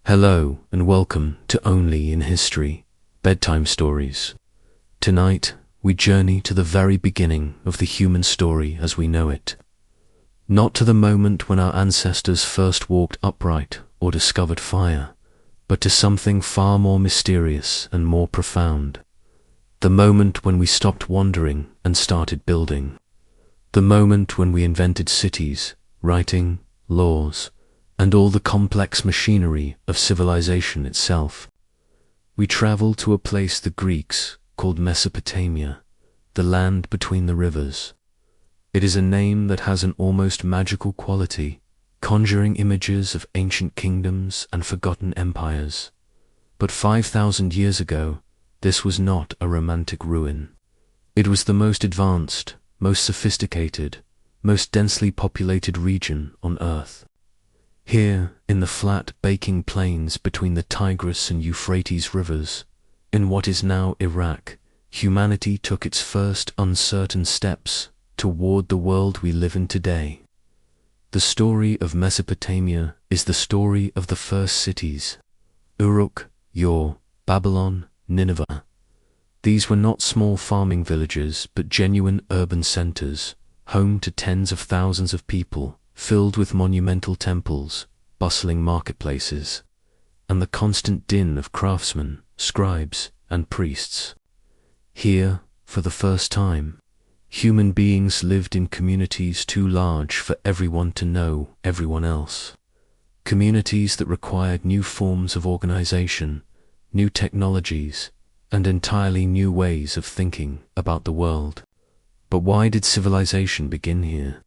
Hello and welcome to Only in History Bedtime Stories. Tonight, we journey to the very beginning of the human story as we know it. Not to the moment when our ancestors first walked upright or discovered fire, but to something far more mysterious and more profound. The moment when we stopped wandering and started building. The moment when we invented cities, writing, laws, and all the complex machinery of civilization itself. We travel to a place the Greeks called Mesopotamia, the land between the rivers. It is a name that has an almost magical quality, conjuring images of ancient kingdoms and forgotten empires. But 5,000 years ago, this was not a romantic ruin. It was the most advanced, most sophisticated, most densely populated region on Earth. Here, in the flat, baking plains between the Tigris and Euphrates rivers, in what is now Iraq, humanity took its first uncertain steps toward the world we live in today. The story of Mesopotamia is the story of the first cities: Uruk, Ur, Babylon, Nineveh. These were not small farming villages, but genuine urban centers, home to tens of thousands of people, filled with monumental temples, bustling marketplaces, and the constant din of craftsmen, scribes, and priests. Here, for the first time, human beings lived in communities too large for everyone to know everyone else. Communities that required new forms of organization, new technologies, and entirely new ways of thinking about the world. But why did civilization begin here?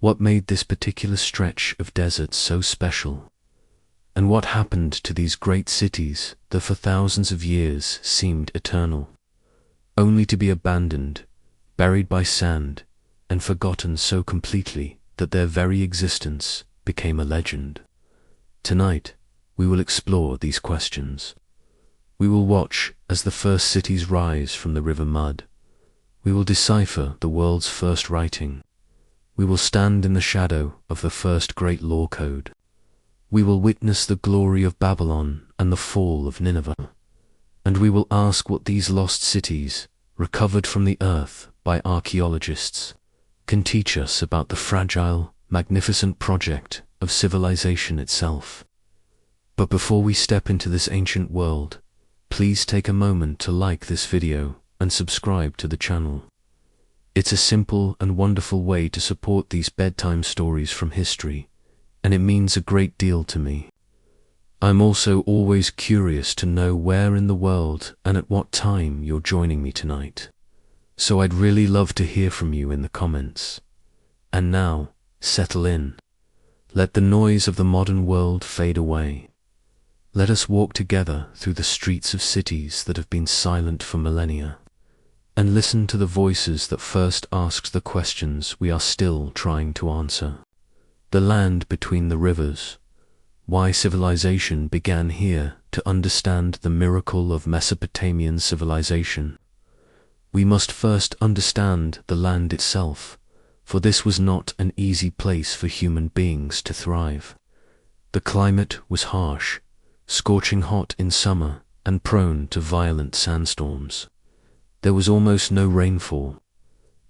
What made this particular stretch of desert so special? And what happened to these great cities that for thousands of years seemed eternal, only to be abandoned, buried by sand, and forgotten so completely that their very existence became a legend? Tonight, we will explore these questions. We will watch as the first cities rise from the river mud. We will decipher the world's first writing. We will stand in the shadow of the first great law code. We will witness the glory of Babylon and the fall of Nineveh. And we will ask what these lost cities, recovered from the earth by archaeologists, can teach us about the fragile, magnificent project of civilization itself. But before we step into this ancient world, please take a moment to like this video and subscribe to the channel. It's a simple and wonderful way to support these bedtime stories from history, and it means a great deal to me. I'm also always curious to know where in the world and at what time you're joining me tonight. So I'd really love to hear from you in the comments. And now, settle in. Let the noise of the modern world fade away. Let us walk together through the streets of cities that have been silent for millennia, and listen to the voices that first asked the questions we are still trying to answer. The land between the rivers. Why civilization began here. To understand the miracle of Mesopotamian civilization, we must first understand the land itself, for this was not an easy place for human beings to thrive. The climate was harsh, scorching hot in summer and prone to violent sandstorms. There was almost no rainfall.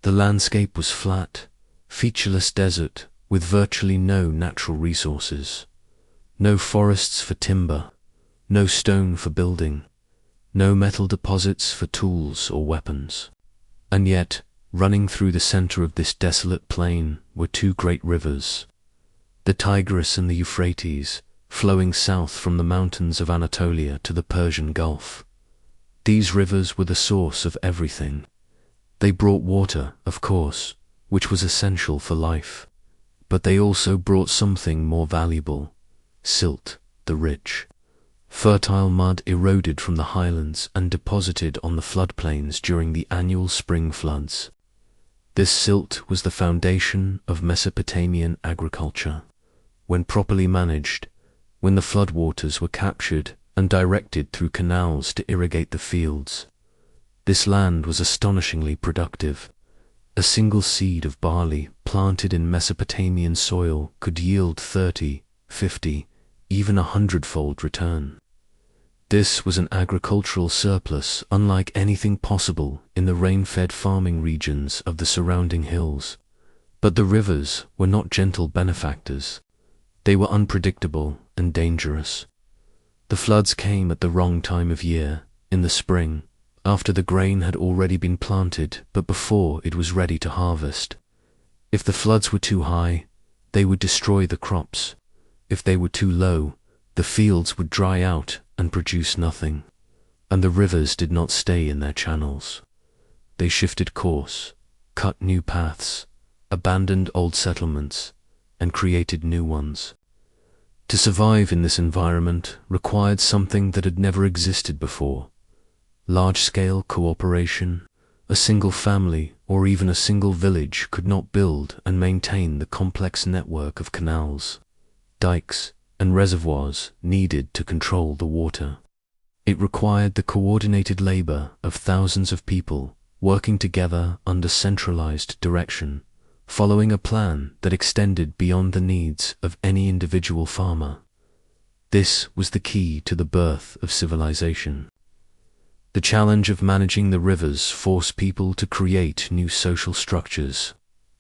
The landscape was flat, featureless desert with virtually no natural resources. No forests for timber, no stone for building, no metal deposits for tools or weapons. And yet, running through the center of this desolate plain were two great rivers, the Tigris and the Euphrates, flowing south from the mountains of Anatolia to the Persian Gulf. These rivers were the source of everything. They brought water, of course, which was essential for life, but they also brought something more valuable: silt, the rich, fertile mud eroded from the highlands and deposited on the floodplains during the annual spring floods. This silt was the foundation of Mesopotamian agriculture. When properly managed, when the floodwaters were captured and directed through canals to irrigate the fields, this land was astonishingly productive. A single seed of barley planted in Mesopotamian soil could yield 30, 50, even 100-fold return. This was an agricultural surplus unlike anything possible in the rain-fed farming regions of the surrounding hills. But the rivers were not gentle benefactors. They were unpredictable and dangerous. The floods came at the wrong time of year, in the spring, after the grain had already been planted but before it was ready to harvest. If the floods were too high, they would destroy the crops. If they were too low, the fields would dry out and produce nothing. And the rivers did not stay in their channels. They shifted course, cut new paths, abandoned old settlements, and created new ones. To survive in this environment required something that had never existed before: large-scale cooperation. A single family or even a single village could not build and maintain the complex network of canals, dikes, and reservoirs needed to control the water. It required the coordinated labor of thousands of people working together under centralized direction, following a plan that extended beyond the needs of any individual farmer. This was the key to the birth of civilization. The challenge of managing the rivers forced people to create new social structures.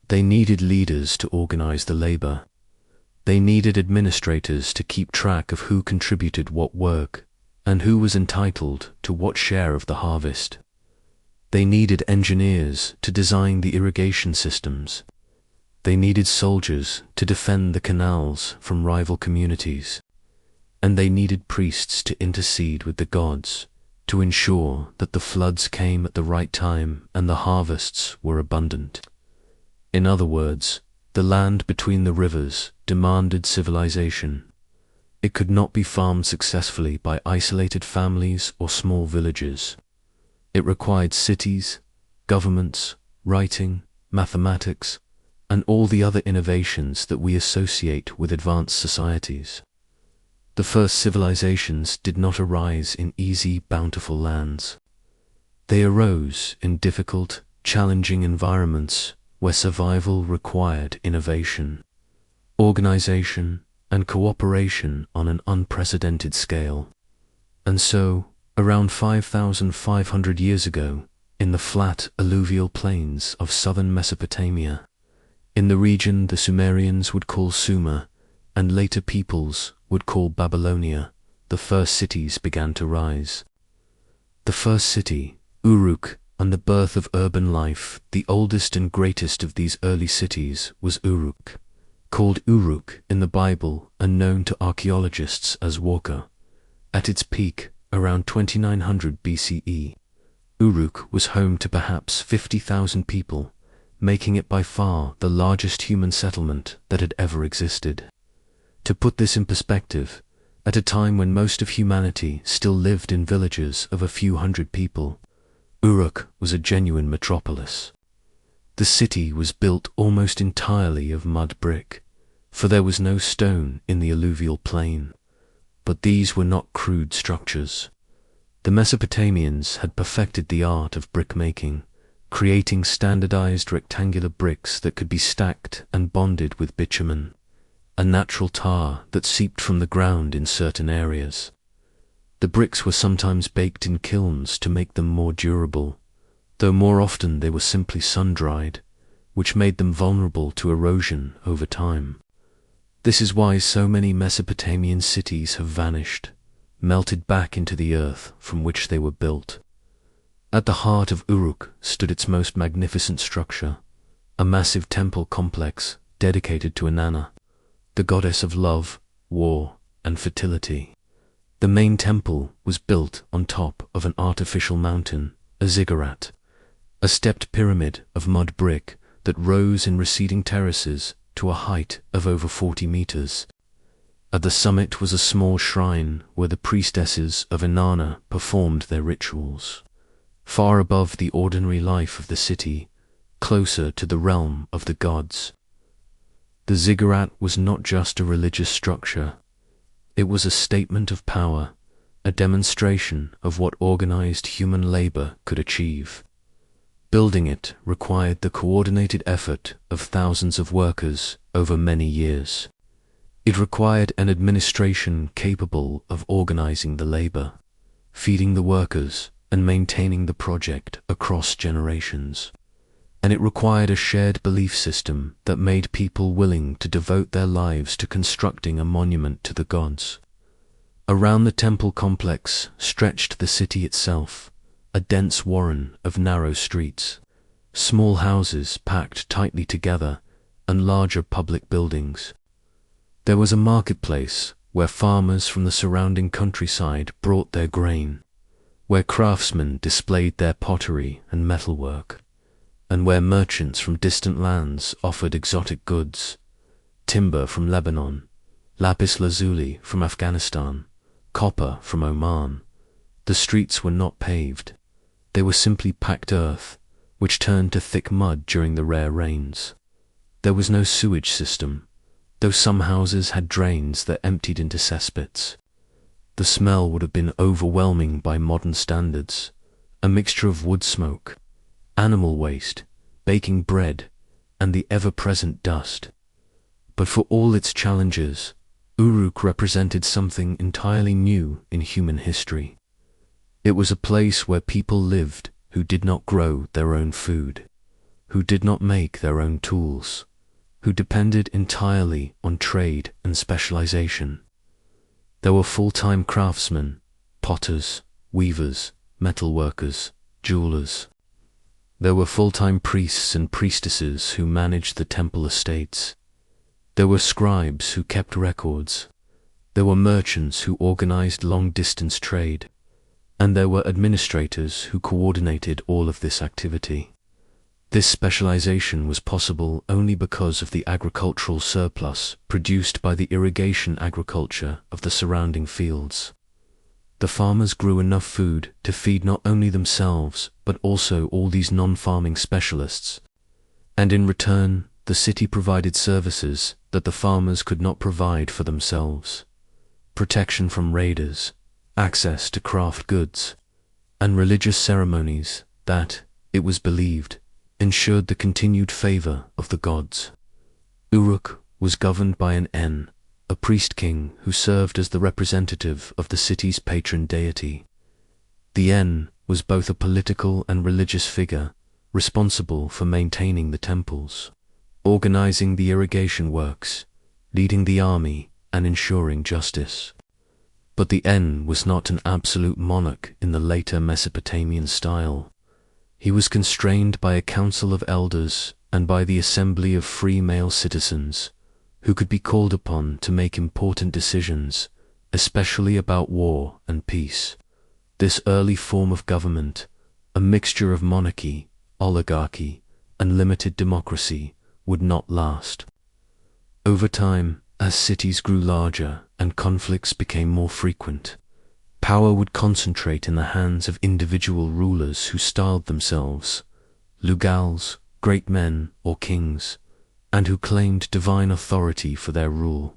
They needed leaders to organize the labor. They needed administrators to keep track of who contributed what work and who was entitled to what share of the harvest. They needed engineers to design the irrigation systems. They needed soldiers to defend the canals from rival communities. And they needed priests to intercede with the gods to ensure that the floods came at the right time and the harvests were abundant. In other words, the land between the rivers demanded civilization. It could not be farmed successfully by isolated families or small villages. It required cities, governments, writing, mathematics, and all the other innovations that we associate with advanced societies. The first civilizations did not arise in easy, bountiful lands. They arose in difficult, challenging environments where survival required innovation, organization, and cooperation on an unprecedented scale. And so, around 5,500 years ago, in the flat alluvial plains of southern Mesopotamia, in the region the Sumerians would call Sumer, and later peoples would call Babylonia, the first cities began to rise. The first city, Uruk, and the birth of urban life, the oldest and greatest of these early cities, was Uruk, called Uruk in the Bible and known to archaeologists as Walker. At its peak, around 2900 BCE, Uruk was home to perhaps 50,000 people, making it by far the largest human settlement that had ever existed. To put this in perspective, at a time when most of humanity still lived in villages of a few hundred people, Uruk was a genuine metropolis. The city was built almost entirely of mud brick, for there was no stone in the alluvial plain. But these were not crude structures. The Mesopotamians had perfected the art of brick-making, creating standardized rectangular bricks that could be stacked and bonded with bitumen, a natural tar that seeped from the ground in certain areas. The bricks were sometimes baked in kilns to make them more durable, though more often they were simply sun-dried, which made them vulnerable to erosion over time. This is why so many Mesopotamian cities have vanished, melted back into the earth from which they were built. At the heart of Uruk stood its most magnificent structure, a massive temple complex dedicated to Inanna, the goddess of love, war, and fertility. The main temple was built on top of an artificial mountain, a ziggurat, a stepped pyramid of mud brick that rose in receding terraces to a height of over 40 meters. At the summit was a small shrine where the priestesses of Inanna performed their rituals. Far above the ordinary life of the city, closer to the realm of the gods. The ziggurat was not just a religious structure. It was a statement of power, a demonstration of what organized human labor could achieve. Building it required the coordinated effort of thousands of workers over many years. It required an administration capable of organizing the labor, feeding the workers, and maintaining the project across generations. And it required a shared belief system that made people willing to devote their lives to constructing a monument to the gods. Around the temple complex stretched the city itself, a dense warren of narrow streets, small houses packed tightly together, and larger public buildings. There was a marketplace where farmers from the surrounding countryside brought their grain, where craftsmen displayed their pottery and metalwork, and where merchants from distant lands offered exotic goods, timber from Lebanon, lapis lazuli from Afghanistan, copper from Oman. The streets were not paved. They were simply packed earth, which turned to thick mud during the rare rains. There was no sewage system, though some houses had drains that emptied into cesspits. The smell would have been overwhelming by modern standards, a mixture of wood smoke, animal waste, baking bread, and the ever-present dust. But for all its challenges, Uruk represented something entirely new in human history. It was a place where people lived who did not grow their own food, who did not make their own tools, who depended entirely on trade and specialization. There were full-time craftsmen, potters, weavers, metalworkers, jewelers. There were full-time priests and priestesses who managed the temple estates. There were scribes who kept records. There were merchants who organized long-distance trade. And there were administrators who coordinated all of this activity. This specialization was possible only because of the agricultural surplus produced by the irrigation agriculture of the surrounding fields. The farmers grew enough food to feed not only themselves, but also all these non-farming specialists. And in return, the city provided services that the farmers could not provide for themselves: protection from raiders, access to craft goods, and religious ceremonies that, it was believed, ensured the continued favor of the gods. Uruk was governed by an En, a priest-king who served as the representative of the city's patron deity. The En was both a political and religious figure, responsible for maintaining the temples, organizing the irrigation works, leading the army, and ensuring justice. But the En was not an absolute monarch in the later Mesopotamian style. He was constrained by a council of elders and by the assembly of free male citizens, who could be called upon to make important decisions, especially about war and peace. This early form of government, a mixture of monarchy, oligarchy, and limited democracy, would not last. Over time, as cities grew larger and conflicts became more frequent, power would concentrate in the hands of individual rulers who styled themselves Lugals, great men or kings, and who claimed divine authority for their rule.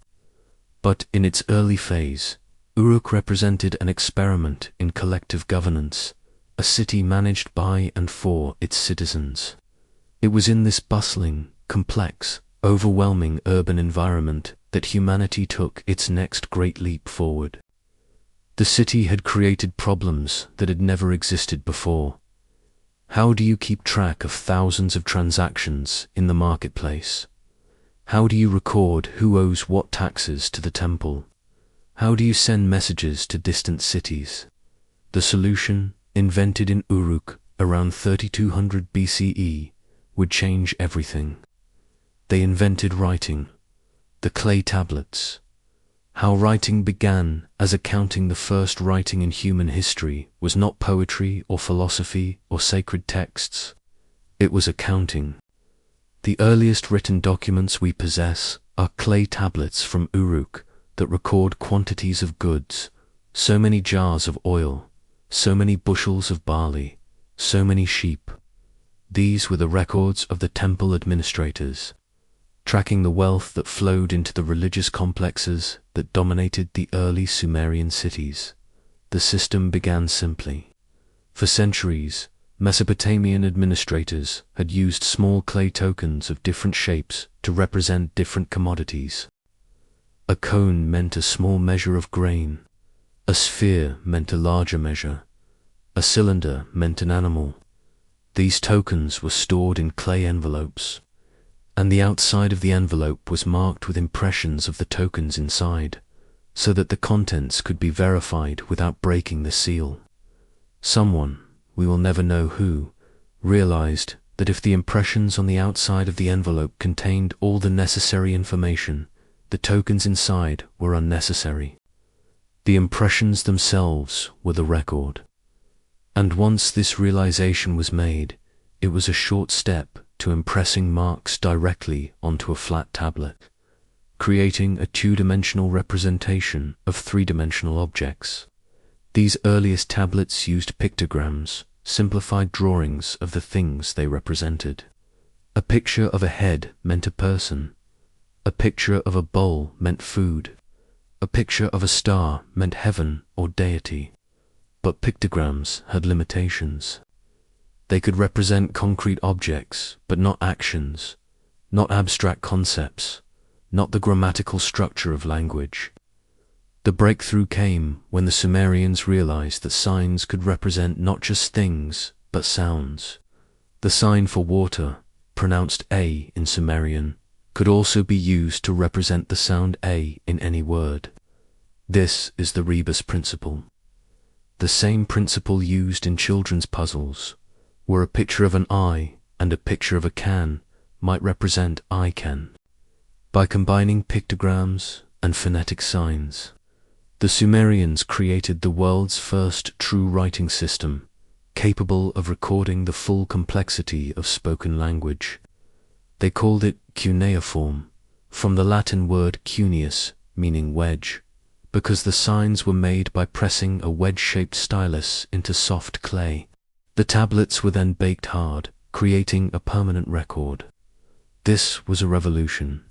But in its early phase, Uruk represented an experiment in collective governance, a city managed by and for its citizens. It was in this bustling, complex, overwhelming urban environment that humanity took its next great leap forward. The city had created problems that had never existed before. How do you keep track of thousands of transactions in the marketplace? How do you record who owes what taxes to the temple? How do you send messages to distant cities? The solution, invented in Uruk around 3200 BCE, would change everything. They invented writing, the clay tablets. How writing began as accounting. The first writing in human history was not poetry or philosophy or sacred texts. It was accounting. The earliest written documents we possess are clay tablets from Uruk that record quantities of goods, so many jars of oil, so many bushels of barley, so many sheep. These were the records of the temple administrators, tracking the wealth that flowed into the religious complexes that dominated the early Sumerian cities. The system began simply. For centuries, Mesopotamian administrators had used small clay tokens of different shapes to represent different commodities. A cone meant a small measure of grain. A sphere meant a larger measure. A cylinder meant an animal. These tokens were stored in clay envelopes, and the outside of the envelope was marked with impressions of the tokens inside, so that the contents could be verified without breaking the seal. Someone, we will never know who, realized that if the impressions on the outside of the envelope contained all the necessary information, the tokens inside were unnecessary. The impressions themselves were the record. And once this realization was made, it was a short step to impressing marks directly onto a flat tablet, creating a two-dimensional representation of three-dimensional objects. These earliest tablets used pictograms, simplified drawings of the things they represented. A picture of a head meant a person. A picture of a bowl meant food. A picture of a star meant heaven or deity. But pictograms had limitations. They could represent concrete objects, but not actions, not abstract concepts, not the grammatical structure of language. The breakthrough came when the Sumerians realized that signs could represent not just things, but sounds. The sign for water, pronounced A in Sumerian, could also be used to represent the sound A in any word. This is the rebus principle. The same principle used in children's puzzles, where a picture of an eye and a picture of a can might represent I can. By combining pictograms and phonetic signs, the Sumerians created the world's first true writing system, capable of recording the full complexity of spoken language. They called it cuneiform, from the Latin word cuneus, meaning wedge, because the signs were made by pressing a wedge-shaped stylus into soft clay. The tablets were then baked hard, creating a permanent record. This was a revolution.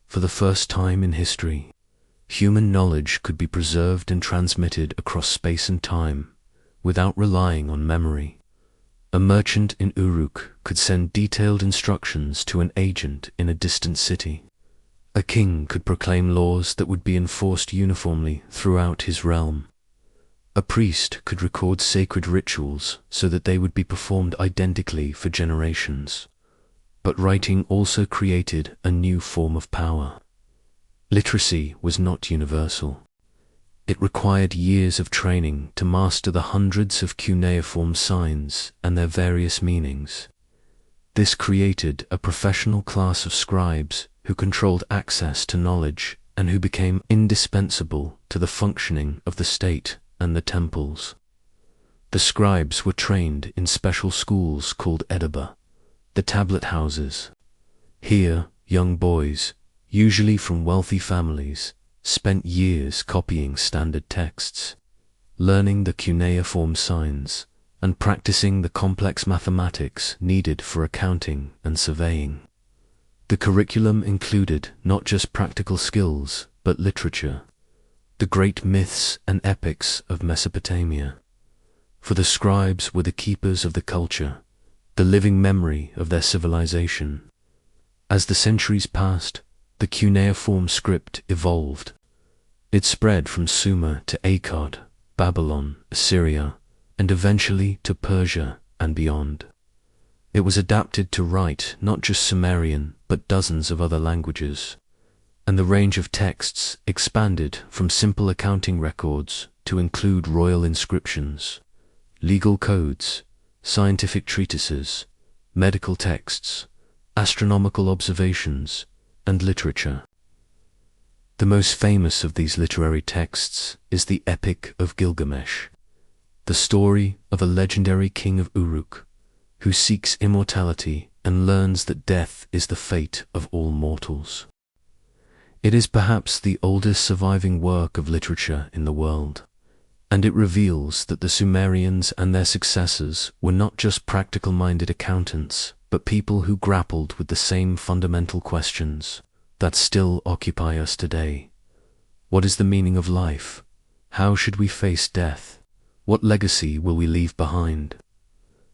For the first time in history, human knowledge could be preserved and transmitted across space and time without relying on memory. A merchant in Uruk could send detailed instructions to an agent in a distant city. A king could proclaim laws that would be enforced uniformly throughout his realm. A priest could record sacred rituals so that they would be performed identically for generations. But writing also created a new form of power. Literacy was not universal. It required years of training to master the hundreds of cuneiform signs and their various meanings. This created a professional class of scribes who controlled access to knowledge and who became indispensable to the functioning of the state and the temples. The scribes were trained in special schools called Edaba, the tablet houses. Here, young boys, usually from wealthy families, spent years copying standard texts, learning the cuneiform signs, and practicing the complex mathematics needed for accounting and surveying. The curriculum included not just practical skills, but literature, the great myths and epics of Mesopotamia. For the scribes were the keepers of the culture, the living memory of their civilization. As the centuries passed, the cuneiform script evolved. It spread from Sumer to Akkad, Babylon, Assyria, and eventually to Persia and beyond. It was adapted to write not just Sumerian, but dozens of other languages, and the range of texts expanded from simple accounting records to include royal inscriptions, legal codes, scientific treatises, medical texts, astronomical observations, and literature. The most famous of these literary texts is the Epic of Gilgamesh, the story of a legendary king of Uruk who seeks immortality and learns that death is the fate of all mortals. It is perhaps the oldest surviving work of literature in the world, and it reveals that the Sumerians and their successors were not just practical-minded accountants, but people who grappled with the same fundamental questions that still occupy us today. What is the meaning of life? How should we face death? What legacy will we leave behind?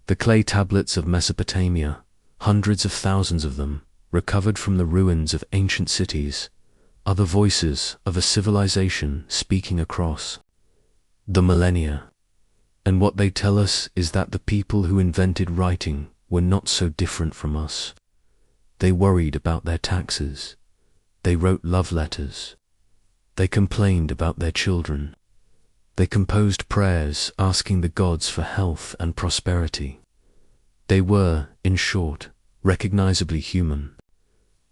The clay tablets of Mesopotamia, hundreds of thousands of them, recovered from the ruins of ancient cities, are the voices of a civilization speaking across the millennia. And what they tell us is that the people who invented writing were not so different from us. They worried about their taxes. They wrote love letters. They complained about their children. They composed prayers asking the gods for health and prosperity. They were, in short, recognizably human.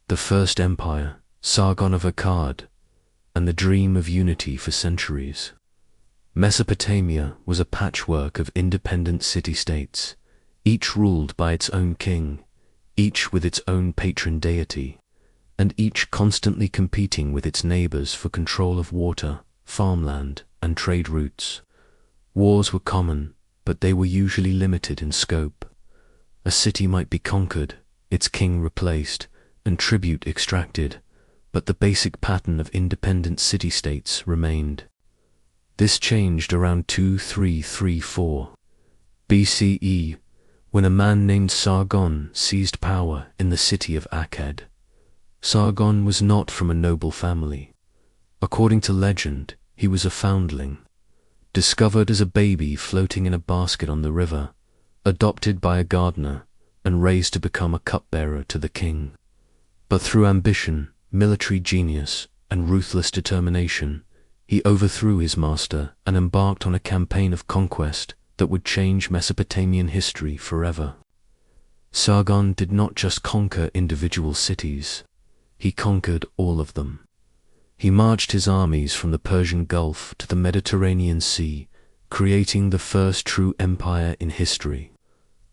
The first empire, Sargon of Akkad, and the dream of unity for centuries. Mesopotamia was a patchwork of independent city-states, each ruled by its own king, each with its own patron deity, and each constantly competing with its neighbors for control of water, farmland, and trade routes. Wars were common, but they were usually limited in scope. A city might be conquered, its king replaced, and tribute extracted, but the basic pattern of independent city-states remained. This changed around 2334 BCE, when a man named Sargon seized power in the city of Akkad. Sargon was not from a noble family. According to legend, he was a foundling, discovered as a baby floating in a basket on the river, adopted by a gardener, and raised to become a cupbearer to the king. But through ambition, military genius, and ruthless determination, he overthrew his master and embarked on a campaign of conquest that would change Mesopotamian history forever. Sargon did not just conquer individual cities, he conquered all of them. He marched his armies from the Persian Gulf to the Mediterranean Sea, creating the first true empire in history.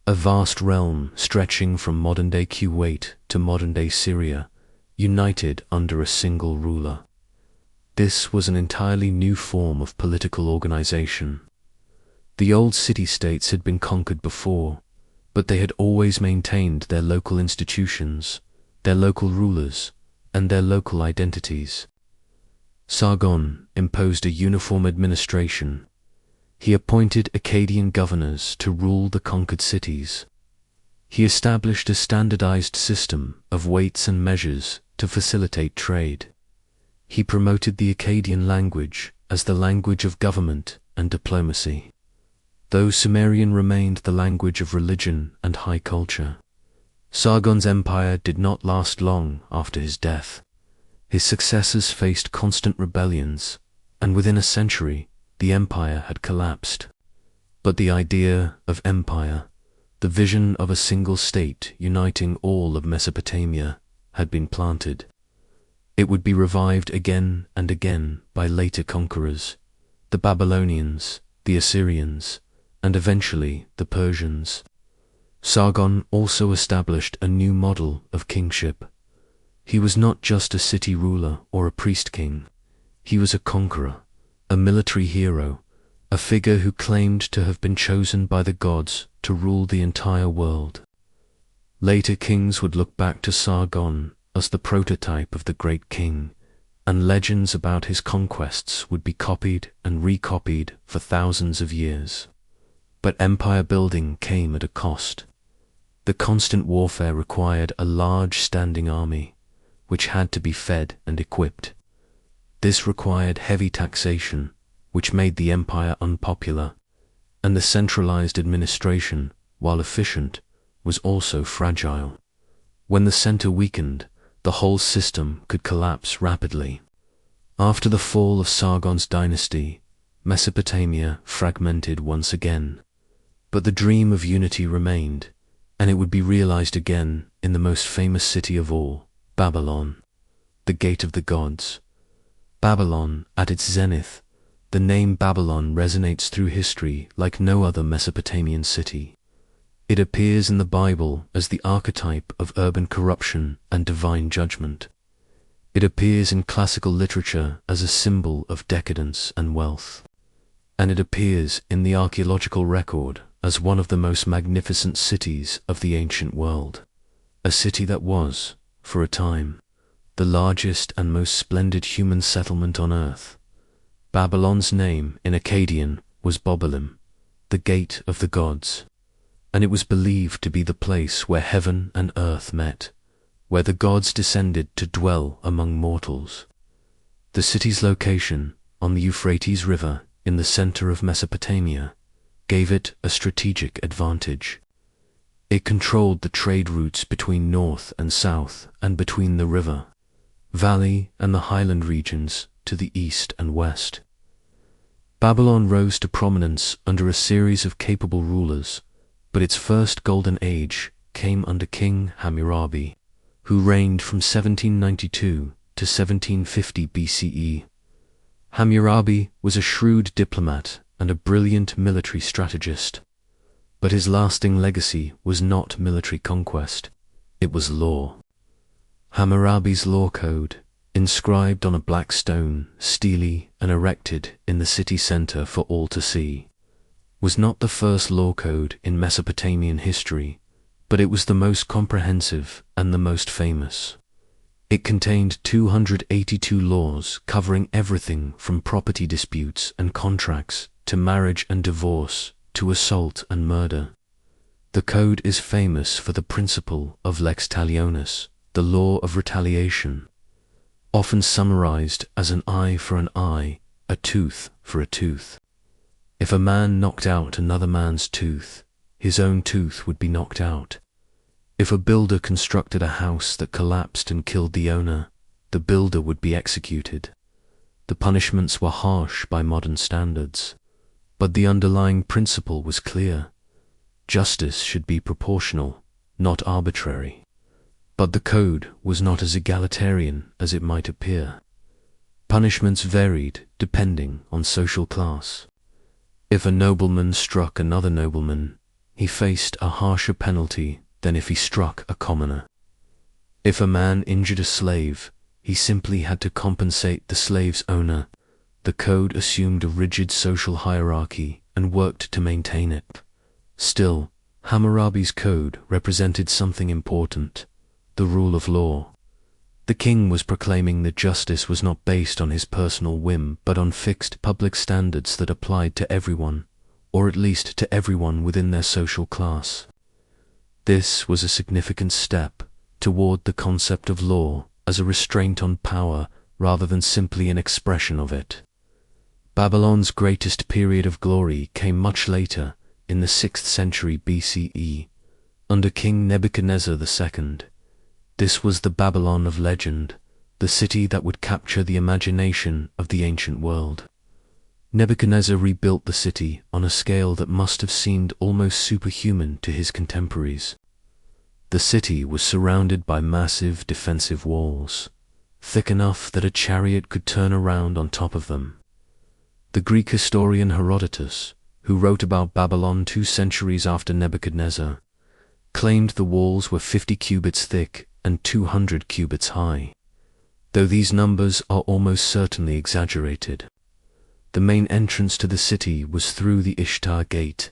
A vast realm stretching from modern-day Kuwait to modern-day Syria, united under a single ruler. This was an entirely new form of political organization. The old city-states had been conquered before, but they had always maintained their local institutions, their local rulers, and their local identities. Sargon imposed a uniform administration. He appointed Akkadian governors to rule the conquered cities. He established a standardized system of weights and measures to facilitate trade. He promoted the Akkadian language as the language of government and diplomacy, though Sumerian remained the language of religion and high culture. Sargon's empire did not last long after his death. His successors faced constant rebellions, and within a century, the empire had collapsed. But the idea of empire, the vision of a single state uniting all of Mesopotamia, had been planted. It would be revived again and again by later conquerors, the Babylonians, the Assyrians, and eventually the Persians. Sargon also established a new model of kingship. He was not just a city ruler or a priest king. He was a conqueror, a military hero, a figure who claimed to have been chosen by the gods to rule the entire world. Later kings would look back to Sargon as the prototype of the great king, and legends about his conquests would be copied and recopied for thousands of years. But empire building came at a cost. The constant warfare required a large standing army, which had to be fed and equipped. This required heavy taxation, which made the empire unpopular, and the centralized administration, while efficient, was also fragile. When the center weakened, the whole system could collapse rapidly. After the fall of Sargon's dynasty, Mesopotamia fragmented once again. But the dream of unity remained, and it would be realized again in the most famous city of all, Babylon, the gate of the gods. Babylon, at its zenith, the name Babylon resonates through history like no other Mesopotamian city. It appears in the Bible as the archetype of urban corruption and divine judgment. It appears in classical literature as a symbol of decadence and wealth. And it appears in the archaeological record as one of the most magnificent cities of the ancient world. A city that was, for a time, the largest and most splendid human settlement on earth. Babylon's name in Akkadian was Bobalim, the gate of the gods, and it was believed to be the place where heaven and earth met, where the gods descended to dwell among mortals. The city's location, on the Euphrates River in the center of Mesopotamia, gave it a strategic advantage. It controlled the trade routes between north and south and between the river, valley and the highland regions to the east and west. Babylon rose to prominence under a series of capable rulers, but its first golden age came under King Hammurabi, who reigned from 1792 to 1750 BCE. Hammurabi was a shrewd diplomat and a brilliant military strategist, but his lasting legacy was not military conquest, it was law. Hammurabi's law code, inscribed on a black stone, steely and erected in the city center for all to see, was not the first law code in Mesopotamian history, but it was the most comprehensive and the most famous. It contained 282 laws covering everything from property disputes and contracts to marriage and divorce to assault and murder. The code is famous for the principle of lex talionis, the law of retaliation, often summarized as an eye for an eye, a tooth for a tooth. If a man knocked out another man's tooth, his own tooth would be knocked out. If a builder constructed a house that collapsed and killed the owner, the builder would be executed. The punishments were harsh by modern standards, but the underlying principle was clear. Justice should be proportional, not arbitrary. But the code was not as egalitarian as it might appear. Punishments varied depending on social class. If a nobleman struck another nobleman, he faced a harsher penalty than if he struck a commoner. If a man injured a slave, he simply had to compensate the slave's owner. The code assumed a rigid social hierarchy and worked to maintain it. Still, Hammurabi's code represented something important: the rule of law. The king was proclaiming that justice was not based on his personal whim but on fixed public standards that applied to everyone, or at least to everyone within their social class. This was a significant step toward the concept of law as a restraint on power rather than simply an expression of it. Babylon's greatest period of glory came much later, in the 6th century BCE, under King Nebuchadnezzar II. This was the Babylon of legend, the city that would capture the imagination of the ancient world. Nebuchadnezzar rebuilt the city on a scale that must have seemed almost superhuman to his contemporaries. The city was surrounded by massive defensive walls, thick enough that a chariot could turn around on top of them. The Greek historian Herodotus, who wrote about Babylon 2 centuries after Nebuchadnezzar, claimed the walls were 50 cubits thick and 200 cubits high, though these numbers are almost certainly exaggerated. The main entrance to the city was through the Ishtar Gate,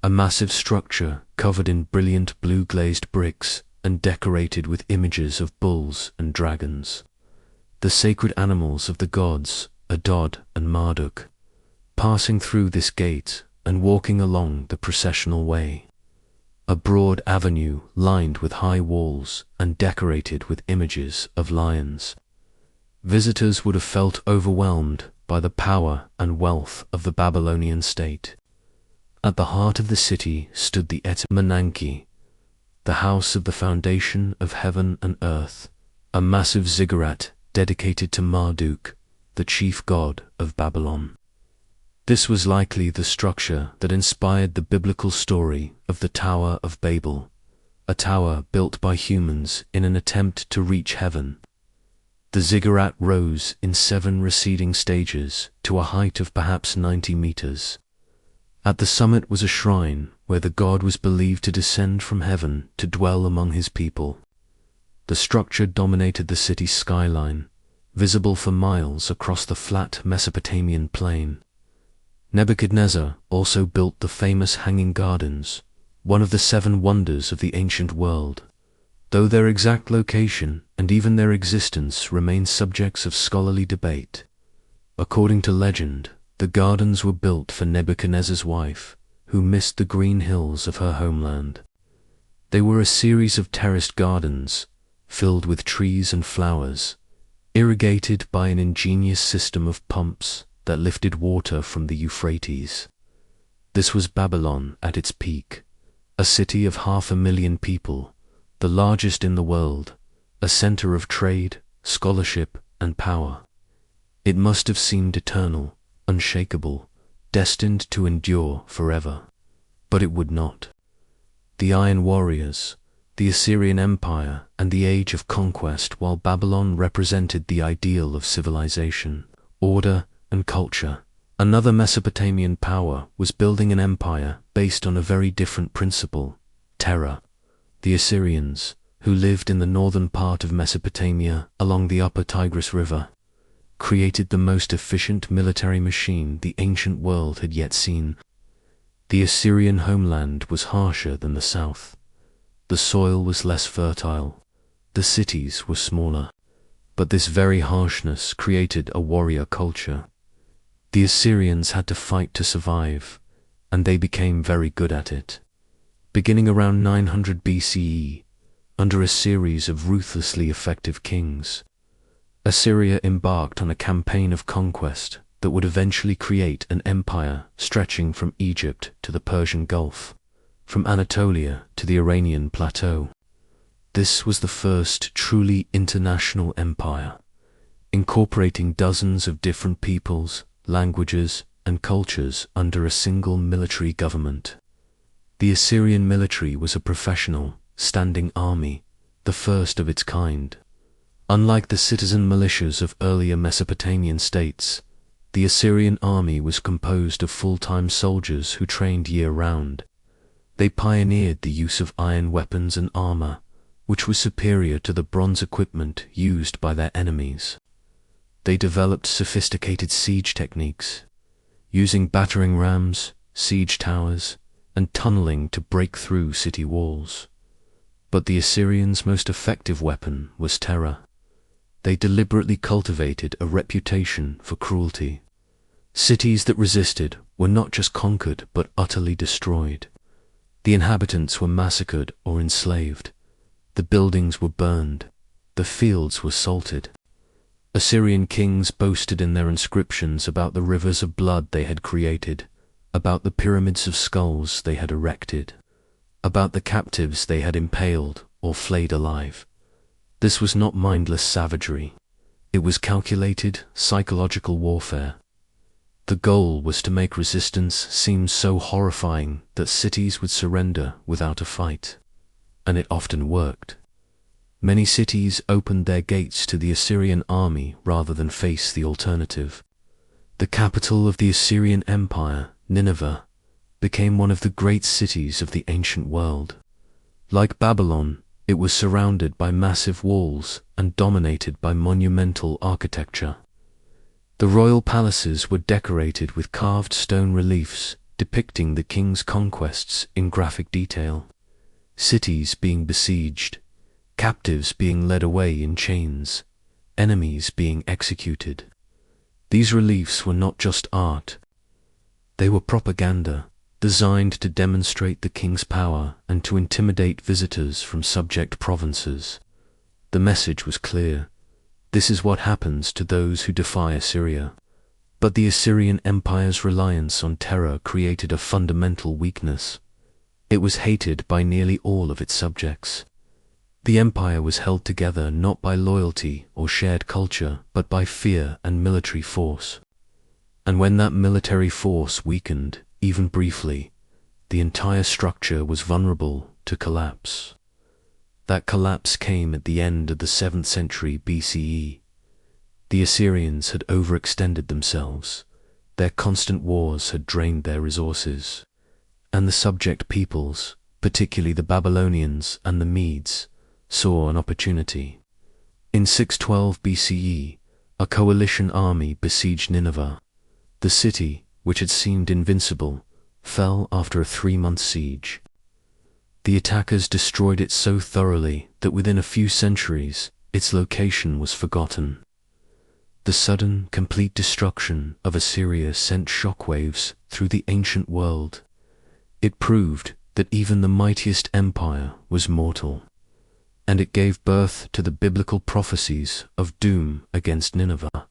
a massive structure covered in brilliant blue-glazed bricks and decorated with images of bulls and dragons, the sacred animals of the gods, Adad and Marduk, passing through this gate and walking along the processional way. A broad avenue lined with high walls and decorated with images of lions. Visitors would have felt overwhelmed by the power and wealth of the Babylonian state. At the heart of the city stood the Menanche, the house of the foundation of heaven and earth, a massive ziggurat dedicated to Marduk, the chief god of Babylon. This was likely the structure that inspired the biblical story of the Tower of Babel, a tower built by humans in an attempt to reach heaven. The ziggurat rose in 7 receding stages to a height of perhaps 90 meters. At the summit was a shrine where the god was believed to descend from heaven to dwell among his people. The structure dominated the city's skyline, visible for miles across the flat Mesopotamian plain. Nebuchadnezzar also built the famous Hanging Gardens, one of the 7 wonders of the ancient world, though their exact location and even their existence remain subjects of scholarly debate. According to legend, the gardens were built for Nebuchadnezzar's wife, who missed the green hills of her homeland. They were a series of terraced gardens, filled with trees and flowers, irrigated by an ingenious system of pumps that lifted water from the Euphrates. This was Babylon at its peak, a city of 500,000 people, the largest in the world, a center of trade, scholarship, and power. It must have seemed eternal, unshakable, destined to endure forever. But it would not. The Iron Warriors, the Assyrian Empire, and the Age of Conquest, while Babylon represented the ideal of civilization, order, and culture, another Mesopotamian power was building an empire based on a very different principle: terror. The Assyrians, who lived in the northern part of Mesopotamia along the upper Tigris River, created the most efficient military machine the ancient world had yet seen. The Assyrian homeland was harsher than the south. The soil was less fertile. The cities were smaller. But this very harshness created a warrior culture. The Assyrians had to fight to survive, and they became very good at it. Beginning around 900 BCE, under a series of ruthlessly effective kings, Assyria embarked on a campaign of conquest that would eventually create an empire stretching from Egypt to the Persian Gulf, from Anatolia to the Iranian plateau. This was the first truly international empire, incorporating dozens of different peoples, languages, and cultures under a single military government. The Assyrian military was a professional, standing army, the first of its kind. Unlike the citizen militias of earlier Mesopotamian states, the Assyrian army was composed of full-time soldiers who trained year-round. They pioneered the use of iron weapons and armor, which was superior to the bronze equipment used by their enemies. They developed sophisticated siege techniques, using battering rams, siege towers, and tunneling to break through city walls. But the Assyrians' most effective weapon was terror. They deliberately cultivated a reputation for cruelty. Cities that resisted were not just conquered but utterly destroyed. The inhabitants were massacred or enslaved. The buildings were burned. The fields were salted. Assyrian kings boasted in their inscriptions about the rivers of blood they had created, about the pyramids of skulls they had erected, about the captives they had impaled or flayed alive. This was not mindless savagery. It was calculated, psychological warfare. The goal was to make resistance seem so horrifying that cities would surrender without a fight. And it often worked. Many cities opened their gates to the Assyrian army rather than face the alternative. The capital of the Assyrian Empire, Nineveh, became one of the great cities of the ancient world. Like Babylon, it was surrounded by massive walls and dominated by monumental architecture. The royal palaces were decorated with carved stone reliefs depicting the king's conquests in graphic detail. Cities being besieged, captives being led away in chains, enemies being executed. These reliefs were not just art. They were propaganda, designed to demonstrate the king's power and to intimidate visitors from subject provinces. The message was clear. This is what happens to those who defy Assyria. But the Assyrian Empire's reliance on terror created a fundamental weakness. It was hated by nearly all of its subjects. The empire was held together not by loyalty or shared culture, but by fear and military force. And when that military force weakened, even briefly, the entire structure was vulnerable to collapse. That collapse came at the end of the 7th century BCE. The Assyrians had overextended themselves. Their constant wars had drained their resources. And the subject peoples, particularly the Babylonians and the Medes, saw an opportunity. In 612 BCE, a coalition army besieged Nineveh. The city, which had seemed invincible, fell after a 3-month siege. The attackers destroyed it so thoroughly that within a few centuries, its location was forgotten. The sudden, complete destruction of Assyria sent shockwaves through the ancient world. It proved that even the mightiest empire was mortal. and it gave birth to the biblical prophecies of doom against Nineveh,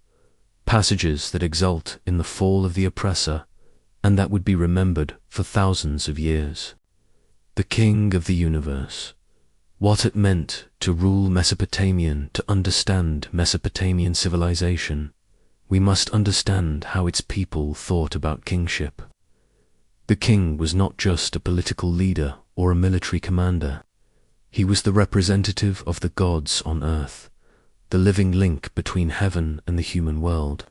passages that exult in the fall of the oppressor and that would be remembered for thousands of years. The King of the universe. What it meant to rule Mesopotamian. To understand Mesopotamian civilization, we must understand how its people thought about kingship. The king was not just a political leader or a military commander. He was the representative of the gods on earth, the living link between heaven and the human world.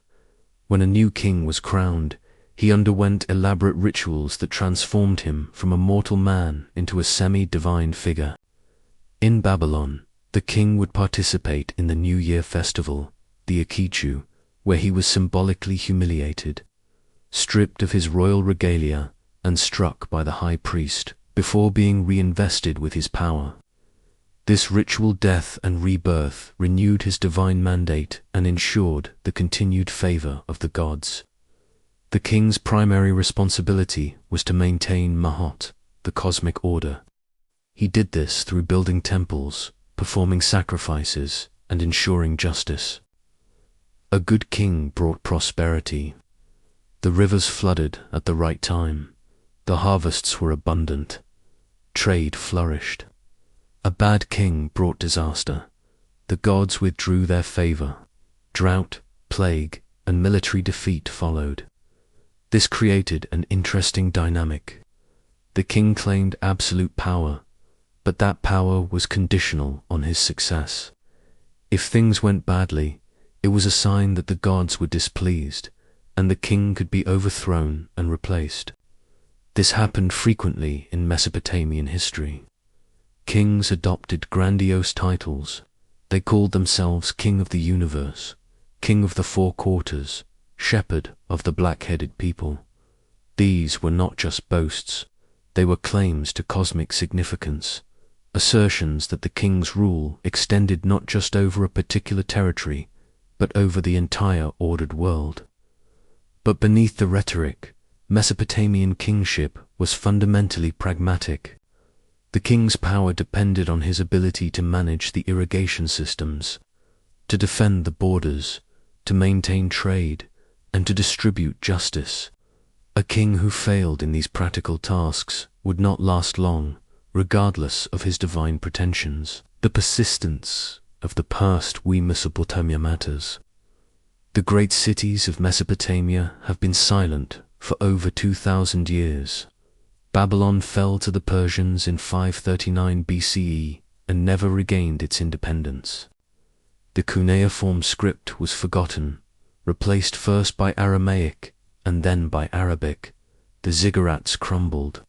When a new king was crowned, he underwent elaborate rituals that transformed him from a mortal man into a semi-divine figure. In Babylon, the king would participate in the New Year festival, the Akkad, where he was symbolically humiliated, stripped of his royal regalia, and struck by the high priest before being reinvested with his power. This ritual death and rebirth renewed his divine mandate and ensured the continued favor of the gods. The king's primary responsibility was to maintain Ma'at, the cosmic order. He did this through building temples, performing sacrifices, and ensuring justice. A good king brought prosperity. The rivers flooded at the right time. The harvests were abundant. Trade flourished. A bad king brought disaster. The gods withdrew their favor. Drought, plague, and military defeat followed. This created an interesting dynamic. The king claimed absolute power, but that power was conditional on his success. If things went badly, it was a sign that the gods were displeased, and the king could be overthrown and replaced. This happened frequently in Mesopotamian history. Kings adopted grandiose titles. They called themselves King of the Universe, King of the Four Quarters, Shepherd of the black-headed people. These were not just boasts, they were claims to cosmic significance, assertions that the king's rule extended not just over a particular territory, but over the entire ordered world. But beneath the rhetoric, Mesopotamian kingship was fundamentally pragmatic. The king's power depended on his ability to manage the irrigation systems, to defend the borders, to maintain trade, and to distribute justice. A king who failed in these practical tasks would not last long, regardless of his divine pretensions. The persistence of the past Mesopotamia matters. The great cities of Mesopotamia have been silent for over 2,000 years. Babylon fell to the Persians in 539 BCE and never regained its independence. The cuneiform script was forgotten, replaced first by Aramaic and then by Arabic. The ziggurats crumbled.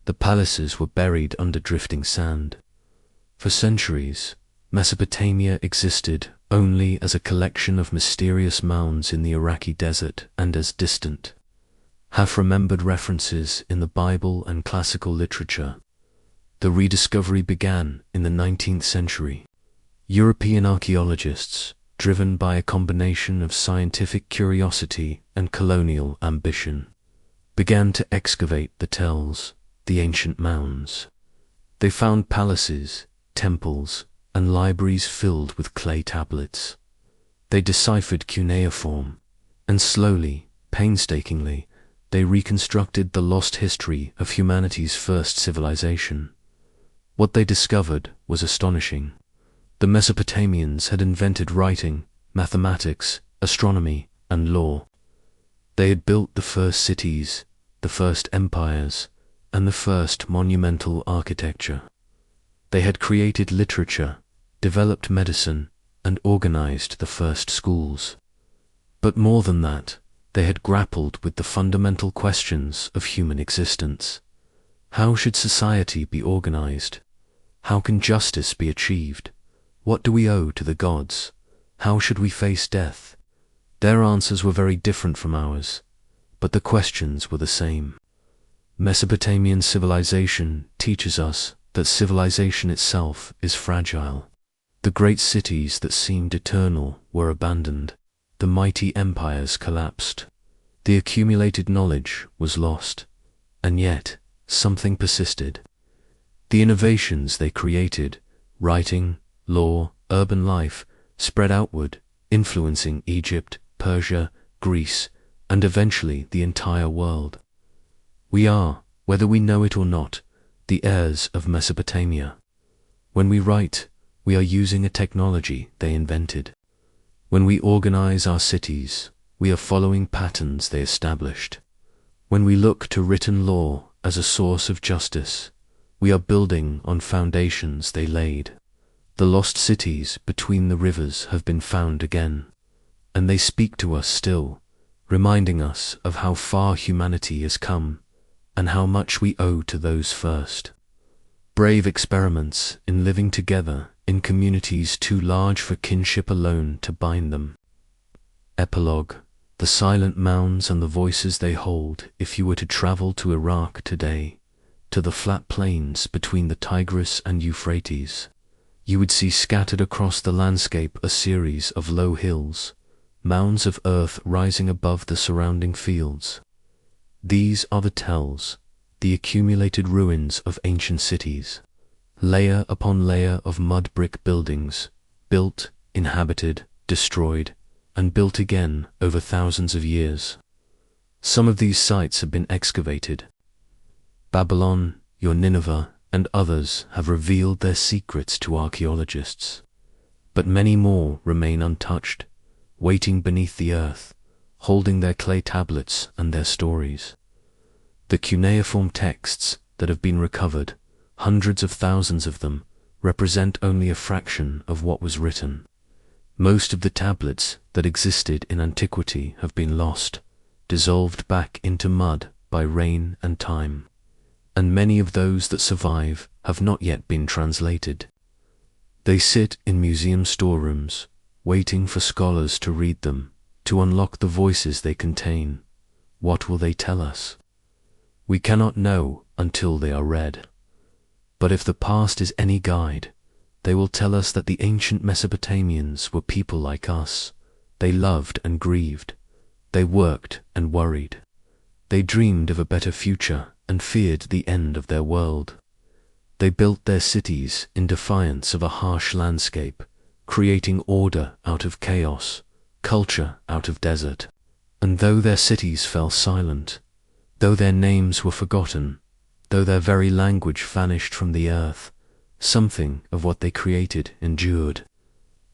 The palaces were buried under drifting sand. For centuries, Mesopotamia existed only as a collection of mysterious mounds in the Iraqi desert and as distant, half-remembered references in the Bible and classical literature. The rediscovery began in the 19th century. European archaeologists, driven by a combination of scientific curiosity and colonial ambition, began to excavate the tells, the ancient mounds. They found palaces, temples, and libraries filled with clay tablets. They deciphered cuneiform, and slowly, painstakingly, they reconstructed the lost history of humanity's first civilization. What they discovered was astonishing. The Mesopotamians had invented writing, mathematics, astronomy, and law. They had built the first cities, the first empires, and the first monumental architecture. They had created literature, developed medicine, and organized the first schools. But more than that, they had grappled with the fundamental questions of human existence. How should society be organized? How can justice be achieved? What do we owe to the gods? How should we face death? Their answers were very different from ours, but the questions were the same. Mesopotamian civilization teaches us that civilization itself is fragile. The great cities that seemed eternal were abandoned. The mighty empires collapsed. The accumulated knowledge was lost, and yet something persisted. The innovations they created, writing, law, urban life spread outward, influencing Egypt, Persia, Greece, and eventually the entire world. We are, whether we know it or not, the heirs of Mesopotamia. When we write, we are using a technology they invented. When we organize our cities, we are following patterns they established. When we look to written law as a source of justice, we are building on foundations they laid. The lost cities between the rivers have been found again, and they speak to us still, reminding us of how far humanity has come and how much we owe to those first. Brave experiments in living together in communities too large for kinship alone to bind them. Epilogue: the silent mounds and the voices they hold. If you were to travel to Iraq today, to the flat plains between the Tigris and Euphrates, you would see scattered across the landscape a series of low hills, mounds of earth rising above the surrounding fields. These are the tells, the accumulated ruins of ancient cities, layer upon layer of mud brick buildings, built, inhabited, destroyed, and built again over thousands of years. Some of these sites have been excavated. Babylon, your Nineveh, and others have revealed their secrets to archaeologists. But many more remain untouched, waiting beneath the earth, holding their clay tablets and their stories. The cuneiform texts that have been recovered, hundreds of thousands of them, represent only a fraction of what was written. Most of the tablets that existed in antiquity have been lost, dissolved back into mud by rain and time. And many of those that survive have not yet been translated. They sit in museum storerooms, waiting for scholars to read them, to unlock the voices they contain. What will they tell us? We cannot know until they are read. But if the past is any guide, they will tell us that the ancient Mesopotamians were people like us. They loved and grieved. They worked and worried. They dreamed of a better future and feared the end of their world. They built their cities in defiance of a harsh landscape, creating order out of chaos, culture out of desert. And though their cities fell silent, though their names were forgotten, though their very language vanished from the earth, something of what they created endured.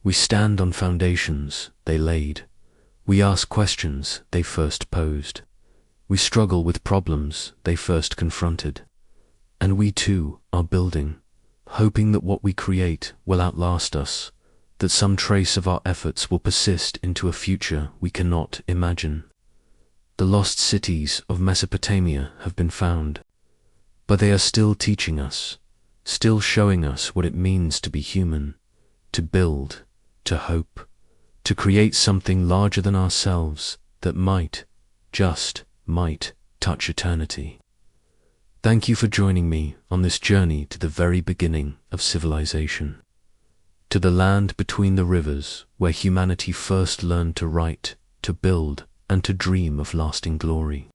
We stand on foundations they laid. We ask questions they first posed. We struggle with problems they first confronted. And we too are building, hoping that what we create will outlast us, that some trace of our efforts will persist into a future we cannot imagine. The lost cities of Mesopotamia have been found, but they are still teaching us, still showing us what it means to be human, to build, to hope, to create something larger than ourselves that might, just might, touch eternity. Thank you for joining me on this journey to the very beginning of civilization, to the land between the rivers where humanity first learned to write, to build, and to dream of lasting glory.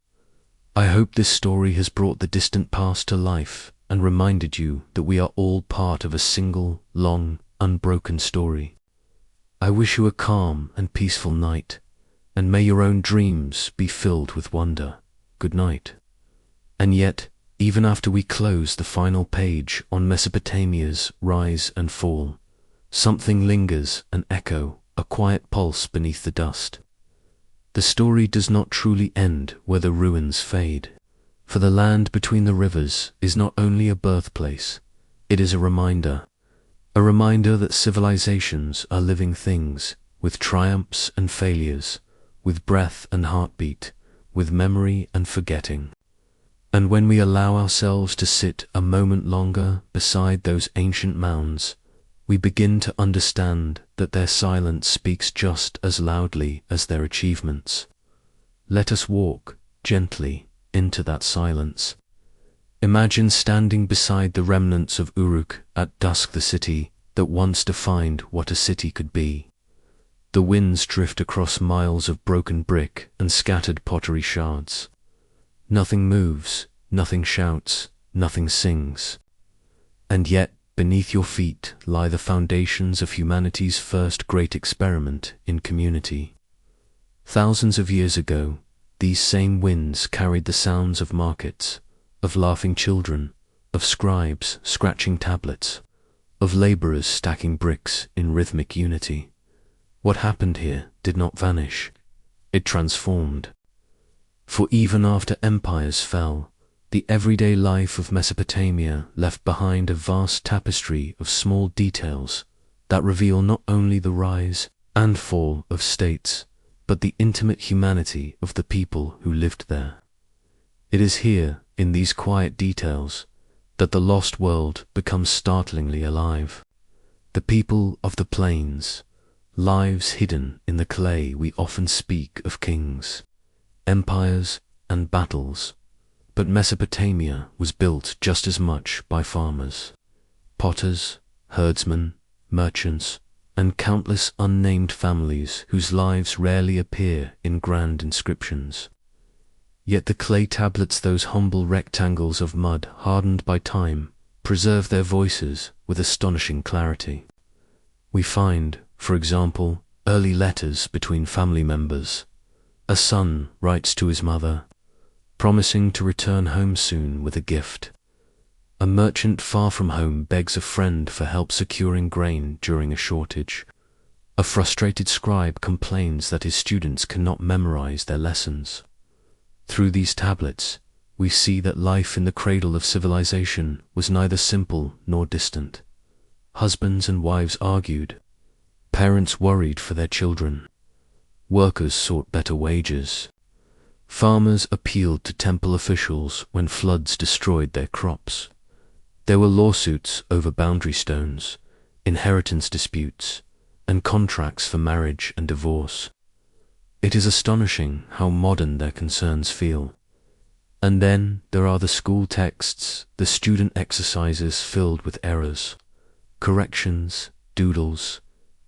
I hope this story has brought the distant past to life and reminded you that we are all part of a single, long, unbroken story. I wish you a calm and peaceful night, and may your own dreams be filled with wonder. Good night. And yet, even after we close the final page on Mesopotamia's rise and fall, something lingers, an echo, a quiet pulse beneath the dust. The story does not truly end where the ruins fade, for the land between the rivers is not only a birthplace, it is a reminder that civilizations are living things, with triumphs and failures, with breath and heartbeat, with memory and forgetting. And when we allow ourselves to sit a moment longer beside those ancient mounds, we begin to understand that their silence speaks just as loudly as their achievements. Let us walk gently into that silence. Imagine standing beside the remnants of Uruk at dusk, the city that once defined what a city could be. The winds drift across miles of broken brick and scattered pottery shards. Nothing moves, nothing shouts, nothing sings. And yet, Beneath your feet lie the foundations of humanity's first great experiment in community. Thousands of years ago, these same winds carried the sounds of markets, of laughing children, of scribes scratching tablets, of laborers stacking bricks in rhythmic unity. What happened here did not vanish. It transformed. For even after empires fell, the everyday life of Mesopotamia left behind a vast tapestry of small details that reveal not only the rise and fall of states, but the intimate humanity of the people who lived there. It is here, in these quiet details, that the lost world becomes startlingly alive. The people of the plains, lives hidden in the clay. We often speak of kings, empires, and battles, but Mesopotamia was built just as much by farmers, potters, herdsmen, merchants, and countless unnamed families whose lives rarely appear in grand inscriptions. Yet the clay tablets, those humble rectangles of mud hardened by time, preserve their voices with astonishing clarity. We find, for example, early letters between family members. A son writes to his mother, promising to return home soon with a gift. A merchant far from home begs a friend for help securing grain during a shortage. A frustrated scribe complains that his students cannot memorize their lessons. Through these tablets, we see that life in the cradle of civilization was neither simple nor distant. Husbands and wives argued. Parents worried for their children. Workers sought better wages. Farmers appealed to temple officials when floods destroyed their crops. There were lawsuits over boundary stones, inheritance disputes, and contracts for marriage and divorce. It is astonishing how modern their concerns feel. And then there are the school texts, the student exercises filled with errors, corrections, doodles,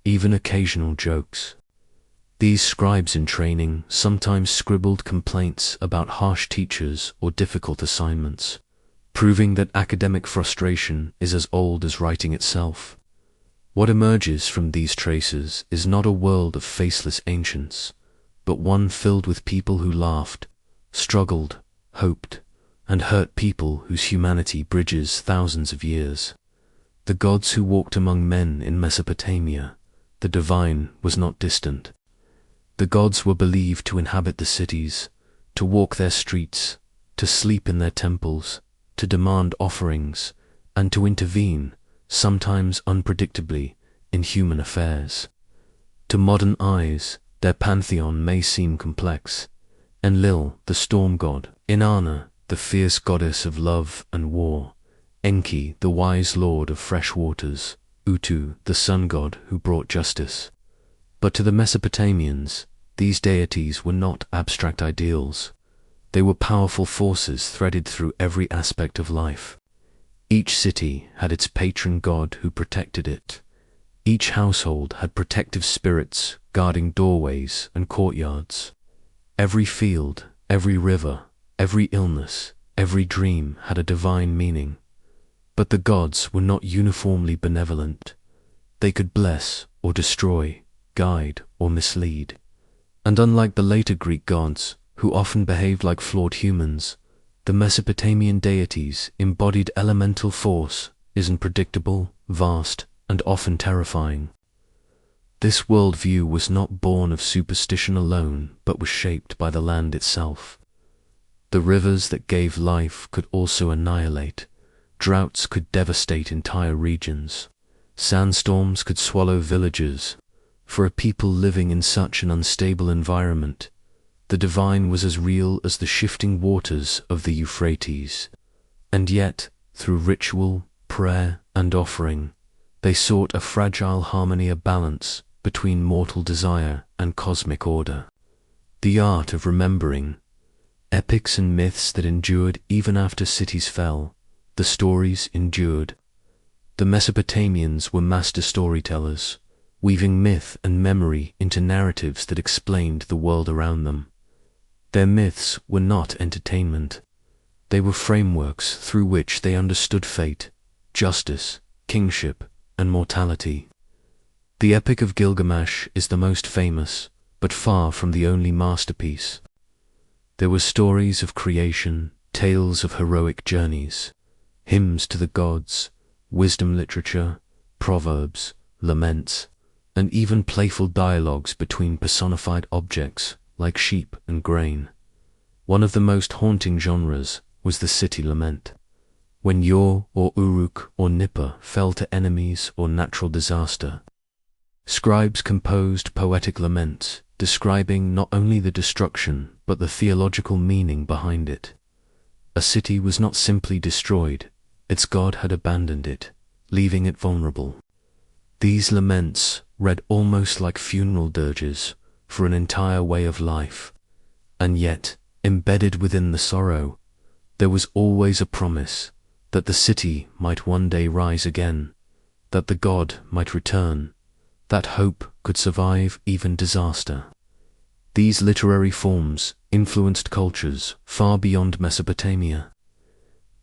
even occasional jokes. These scribes in training sometimes scribbled complaints about harsh teachers or difficult assignments, proving that academic frustration is as old as writing itself. What emerges from these traces is not a world of faceless ancients, but one filled with people who laughed, struggled, hoped, and hurt, people whose humanity bridges thousands of years. The gods who walked among men in Mesopotamia, the divine was not distant. The gods were believed to inhabit the cities, to walk their streets, to sleep in their temples, to demand offerings, and to intervene, sometimes unpredictably, in human affairs. To modern eyes, their pantheon may seem complex. Enlil, the storm god, Inanna, the fierce goddess of love and war, Enki, the wise lord of fresh waters, Utu, the sun god who brought justice. But to the Mesopotamians, these deities were not abstract ideals. They were powerful forces threaded through every aspect of life. Each city had its patron god who protected it. Each household had protective spirits guarding doorways and courtyards. Every field, every river, every illness, every dream had a divine meaning. But the gods were not uniformly benevolent. They could bless or destroy, guide or mislead. And unlike the later Greek gods, who often behaved like flawed humans, the Mesopotamian deities embodied elemental force, unpredictable, vast, and often terrifying. This worldview was not born of superstition alone, but was shaped by the land itself. The rivers that gave life could also annihilate. Droughts could devastate entire regions. Sandstorms could swallow villages. For a people living in such an unstable environment, the divine was as real as the shifting waters of the Euphrates. And yet, through ritual, prayer, and offering, they sought a fragile harmony, a balance between mortal desire and cosmic order. The art of remembering, epics and myths that endured even after cities fell, the stories endured. The Mesopotamians were master storytellers, weaving myth and memory into narratives that explained the world around them. Their myths were not entertainment. They were frameworks through which they understood fate, justice, kingship, and mortality. The Epic of Gilgamesh is the most famous, but far from the only masterpiece. There were stories of creation, tales of heroic journeys, hymns to the gods, wisdom literature, proverbs, laments, and even playful dialogues between personified objects like sheep and grain. One of the most haunting genres was the city lament. When Ur or Uruk or Nippur fell to enemies or natural disaster, scribes composed poetic laments describing not only the destruction but the theological meaning behind it. A city was not simply destroyed, its god had abandoned it, leaving it vulnerable. These laments read almost like funeral dirges for an entire way of life, and yet, embedded within the sorrow, there was always a promise that the city might one day rise again, that the god might return, that hope could survive even disaster. These literary forms influenced cultures far beyond Mesopotamia.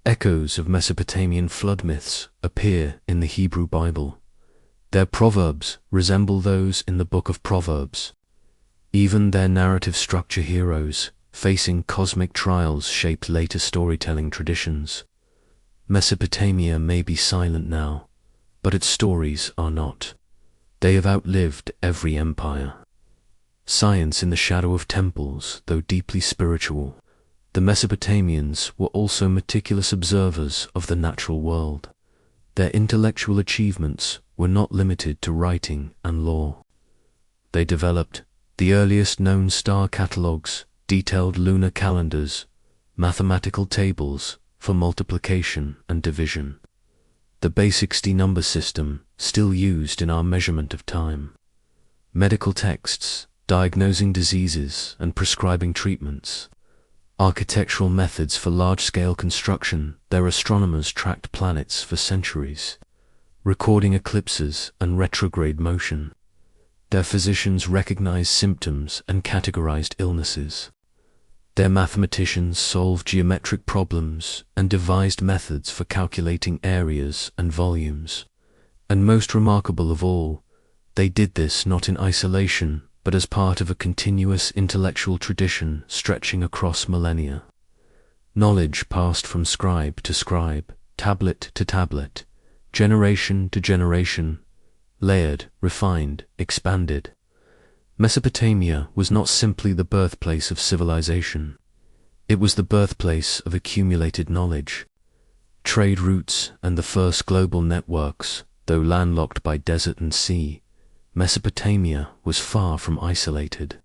Echoes of Mesopotamian flood myths appear in the Hebrew Bible. Their proverbs resemble those in the Book of Proverbs. Even their narrative structure heroes facing cosmic trials shaped later storytelling traditions. Mesopotamia may be silent now, but its stories are not. They have outlived every empire. Science in the shadow of temples, though deeply spiritual, the Mesopotamians were also meticulous observers of the natural world. Their intellectual achievements were not limited to writing and law. They developed the earliest known star catalogues, detailed lunar calendars, mathematical tables for multiplication and division, the basic number system still used in our measurement of time, medical texts diagnosing diseases and prescribing treatments, architectural methods for large-scale construction. Their astronomers tracked planets for centuries, recording eclipses and retrograde motion. Their physicians recognized symptoms and categorized illnesses. Their mathematicians solved geometric problems and devised methods for calculating areas and volumes. And most remarkable of all, they did this not in isolation, but as part of a continuous intellectual tradition stretching across millennia. Knowledge passed from scribe to scribe, tablet to tablet, generation to generation, layered, refined, expanded. Mesopotamia was not simply the birthplace of civilization. It was the birthplace of accumulated knowledge. Trade routes and the first global networks, though landlocked by desert and sea, Mesopotamia was far from isolated.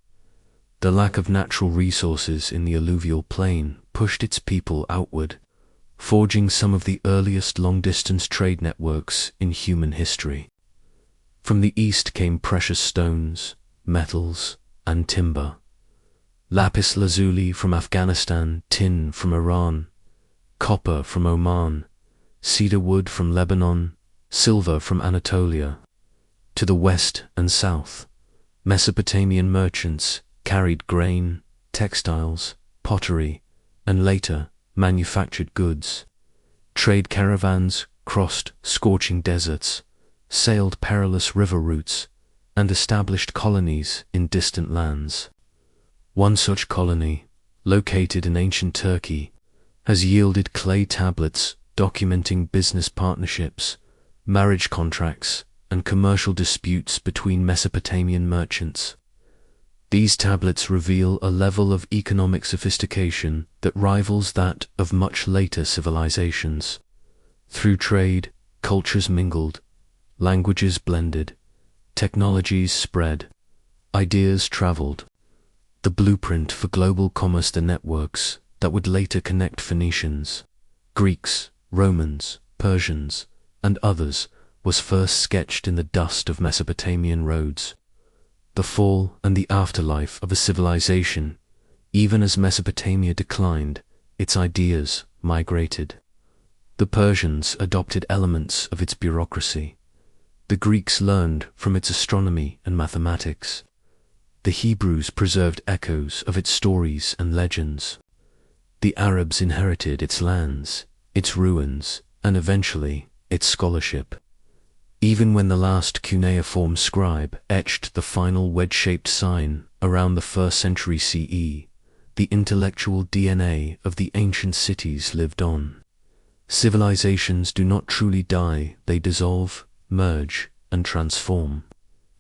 The lack of natural resources in the alluvial plain pushed its people outward, forging some of the earliest long-distance trade networks in human history. From the east came precious stones, metals, and timber. Lapis lazuli from Afghanistan, tin from Iran, copper from Oman, cedar wood from Lebanon, silver from Anatolia. To the west and south, Mesopotamian merchants carried grain, textiles, pottery, and later manufactured goods. Trade caravans crossed scorching deserts, sailed perilous river routes, and established colonies in distant lands. One such colony, located in ancient Turkey, has yielded clay tablets documenting business partnerships, marriage contracts, and commercial disputes between Mesopotamian merchants. These tablets reveal a level of economic sophistication that rivals that of much later civilizations. Through trade, cultures mingled, languages blended, technologies spread, ideas traveled. The blueprint for global commerce, the networks that would later connect Phoenicians, Greeks, Romans, Persians, and others, was first sketched in the dust of Mesopotamian roads. The fall and the afterlife of a civilization. Even as Mesopotamia declined, its ideas migrated. The Persians adopted elements of its bureaucracy. The Greeks learned from its astronomy and mathematics. The Hebrews preserved echoes of its stories and legends. The Arabs inherited its lands, its ruins, and eventually its scholarship. Even when the last cuneiform scribe etched the final wedge-shaped sign around the 1st century CE, the intellectual DNA of the ancient cities lived on. Civilizations do not truly die, they dissolve, merge, and transform.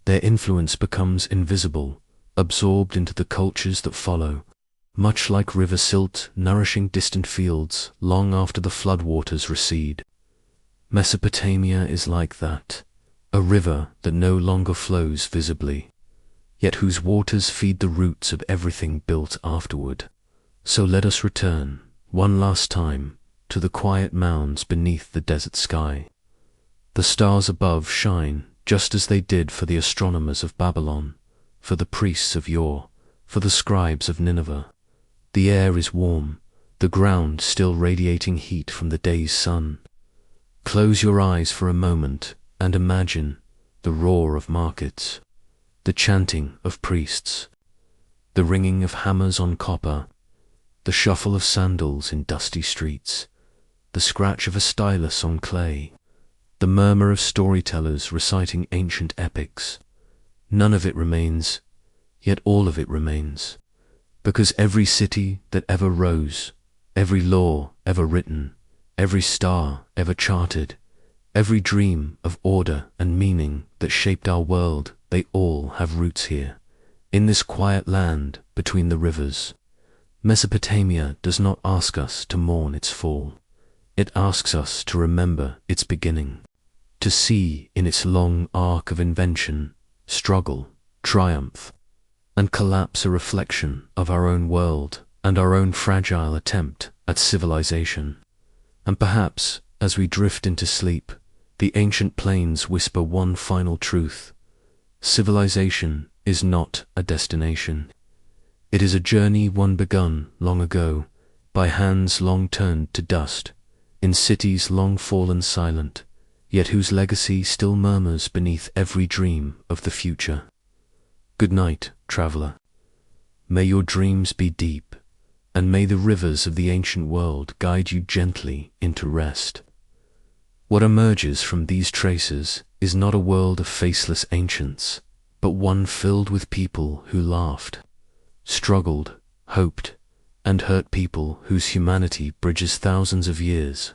Their influence becomes invisible, absorbed into the cultures that follow, much like river silt nourishing distant fields long after the floodwaters recede. Mesopotamia is like that, a river that no longer flows visibly, yet whose waters feed the roots of everything built afterward. So let us return, one last time, to the quiet mounds beneath the desert sky. The stars above shine just as they did for the astronomers of Babylon, for the priests of yore, for the scribes of Nineveh. The air is warm, the ground still radiating heat from the day's sun. Close your eyes for a moment and imagine the roar of markets, the chanting of priests, the ringing of hammers on copper, the shuffle of sandals in dusty streets, the scratch of a stylus on clay, the murmur of storytellers reciting ancient epics. None of it remains, yet all of it remains, because every city that ever rose, every law ever written, every star ever charted, every dream of order and meaning that shaped our world, they all have roots here, in this quiet land between the rivers. Mesopotamia does not ask us to mourn its fall. It asks us to remember its beginning, to see in its long arc of invention, struggle, triumph, and collapse a reflection of our own world and our own fragile attempt at civilization. And perhaps, as we drift into sleep, the ancient plains whisper one final truth. Civilization is not a destination. It is a journey one begun long ago, by hands long turned to dust, in cities long fallen silent, yet whose legacy still murmurs beneath every dream of the future. Good night, traveler. May your dreams be deep, and may the rivers of the ancient world guide you gently into rest. What emerges from these traces is not a world of faceless ancients, but one filled with people who laughed, struggled, hoped, and hurt, people whose humanity bridges thousands of years.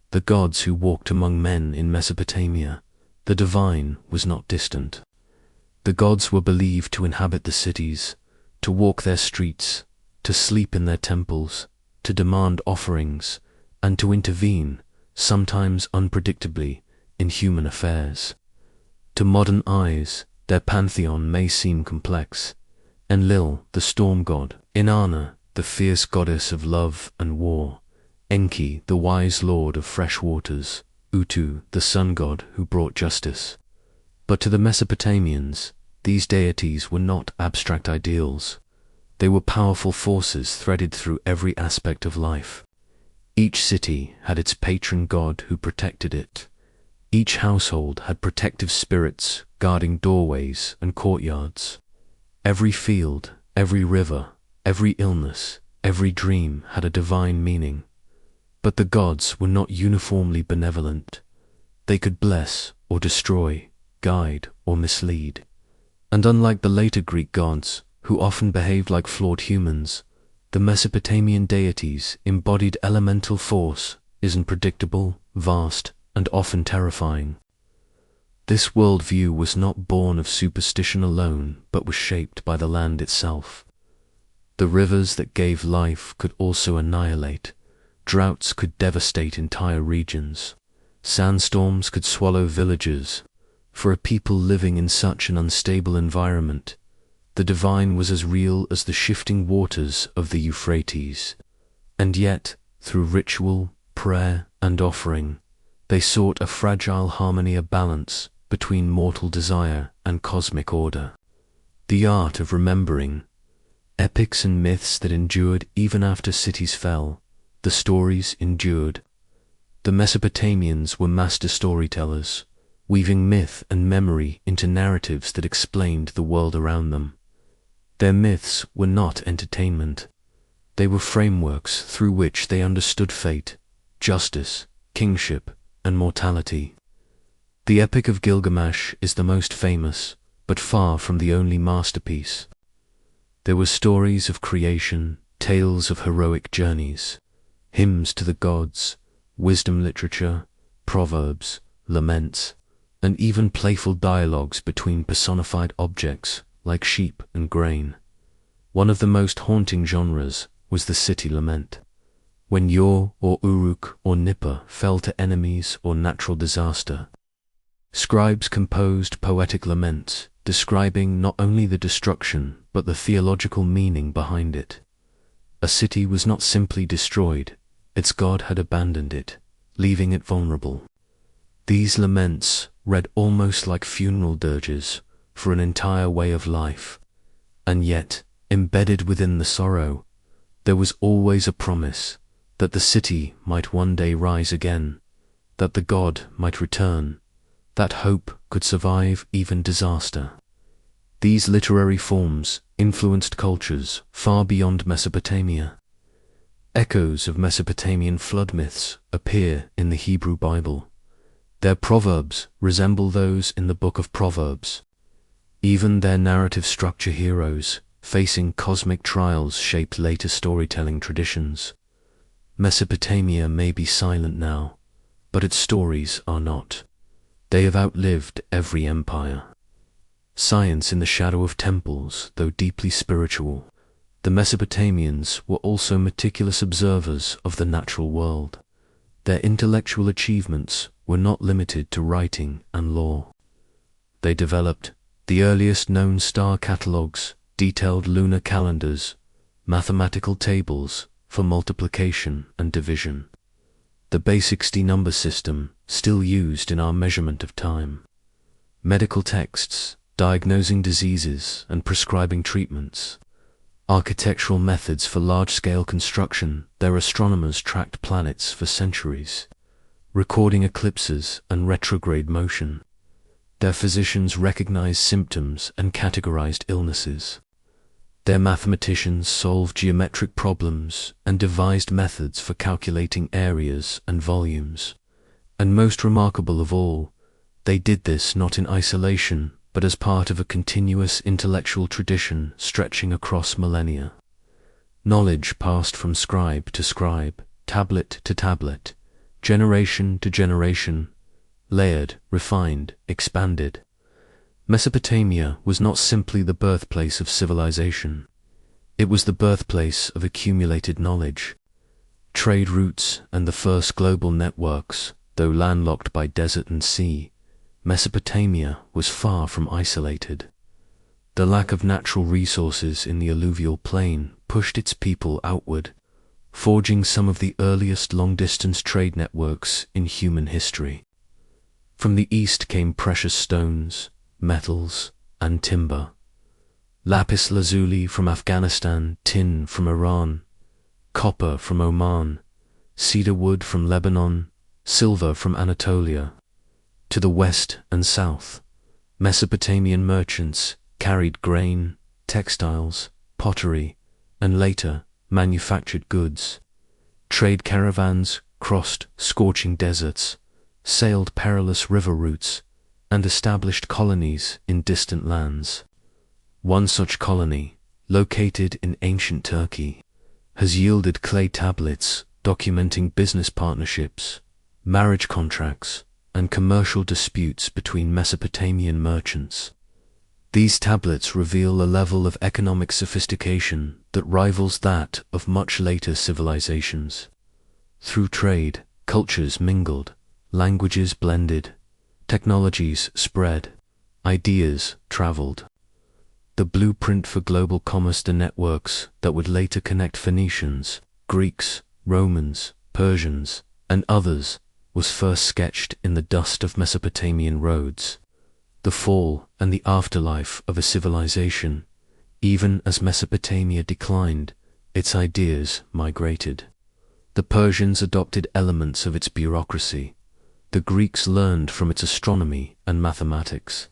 The gods who walked among men in Mesopotamia, the divine was not distant. The gods were believed to inhabit the cities, to walk their streets, to sleep in their temples, to demand offerings, and to intervene, sometimes unpredictably, in human affairs. To modern eyes, their pantheon may seem complex. Enlil, the storm god, Inanna, the fierce goddess of love and war, Enki, the wise lord of fresh waters, Utu, the sun god who brought justice. But to the Mesopotamians, these deities were not abstract ideals. They were powerful forces threaded through every aspect of life. Each city had its patron god who protected it. Each household had protective spirits guarding doorways and courtyards. Every field, every river, every illness, every dream had a divine meaning. But the gods were not uniformly benevolent. They could bless or destroy, guide or mislead. And unlike the later Greek gods, who often behaved like flawed humans, the Mesopotamian deities embodied elemental force, unpredictable, vast, and often terrifying. This worldview was not born of superstition alone, but was shaped by the land itself. The rivers that gave life could also annihilate. Droughts could devastate entire regions. Sandstorms could swallow villages. For a people living in such an unstable environment, the divine was as real as the shifting waters of the Euphrates. And yet, through ritual, prayer, and offering, they sought a fragile harmony, a balance between mortal desire and cosmic order. The art of remembering, epics and myths that endured even after cities fell, the stories endured. The Mesopotamians were master storytellers, weaving myth and memory into narratives that explained the world around them. Their myths were not entertainment. They were frameworks through which they understood fate, justice, kingship, and mortality. The Epic of Gilgamesh is the most famous, but far from the only masterpiece. There were stories of creation, tales of heroic journeys, hymns to the gods, wisdom literature, proverbs, laments, and even playful dialogues between personified objects like sheep and grain. One of the most haunting genres was the city lament. When Ur or Uruk or Nippur fell to enemies or natural disaster, scribes composed poetic laments describing not only the destruction but the theological meaning behind it. A city was not simply destroyed, its god had abandoned it, leaving it vulnerable. These laments read almost like funeral dirges for an entire way of life, and yet, embedded within the sorrow, there was always a promise that the city might one day rise again, that the god might return, that hope could survive even disaster. These literary forms influenced cultures far beyond Mesopotamia. Echoes of Mesopotamian flood myths appear in the Hebrew Bible. Their proverbs resemble those in the Book of Proverbs. Even their narrative structure heroes facing cosmic trials shaped later storytelling traditions. Mesopotamia may be silent now, but its stories are not. They have outlived every empire. Science in the shadow of temples, though deeply spiritual, the Mesopotamians were also meticulous observers of the natural world. Their intellectual achievements were not limited to writing and law. They developed the earliest known star catalogues, detailed lunar calendars, mathematical tables for multiplication and division, the basic number system still used in our measurement of time, medical texts diagnosing diseases and prescribing treatments, architectural methods for large-scale construction. Their astronomers tracked planets for centuries, recording eclipses and retrograde motion. Their physicians recognized symptoms and categorized illnesses. Their mathematicians solved geometric problems and devised methods for calculating areas and volumes. And most remarkable of all, they did this not in isolation, but as part of a continuous intellectual tradition stretching across millennia. Knowledge passed from scribe to scribe, tablet to tablet, generation to generation, layered, refined, expanded. Mesopotamia was not simply the birthplace of civilization. It was the birthplace of accumulated knowledge. Trade routes and the first global networks, though landlocked by desert and sea, Mesopotamia was far from isolated. The lack of natural resources in the alluvial plain pushed its people outward, forging some of the earliest long-distance trade networks in human history. From the east came precious stones, metals, and timber. Lapis lazuli from Afghanistan, tin from Iran, copper from Oman, cedar wood from Lebanon, silver from Anatolia. To the west and south, Mesopotamian merchants carried grain, textiles, pottery, and later manufactured goods. Trade caravans crossed scorching deserts, sailed perilous river routes, and established colonies in distant lands. One such colony, located in ancient Turkey, has yielded clay tablets documenting business partnerships, marriage contracts, and commercial disputes between Mesopotamian merchants. These tablets reveal a level of economic sophistication that rivals that of much later civilizations. Through trade, cultures mingled, languages blended, technologies spread, ideas traveled. The blueprint for global commerce, the networks that would later connect Phoenicians, Greeks, Romans, Persians, and others, was first sketched in the dust of Mesopotamian roads. The fall and the afterlife of a civilization. Even as Mesopotamia declined, its ideas migrated. The Persians adopted elements of its bureaucracy. The Greeks learned from its astronomy and mathematics.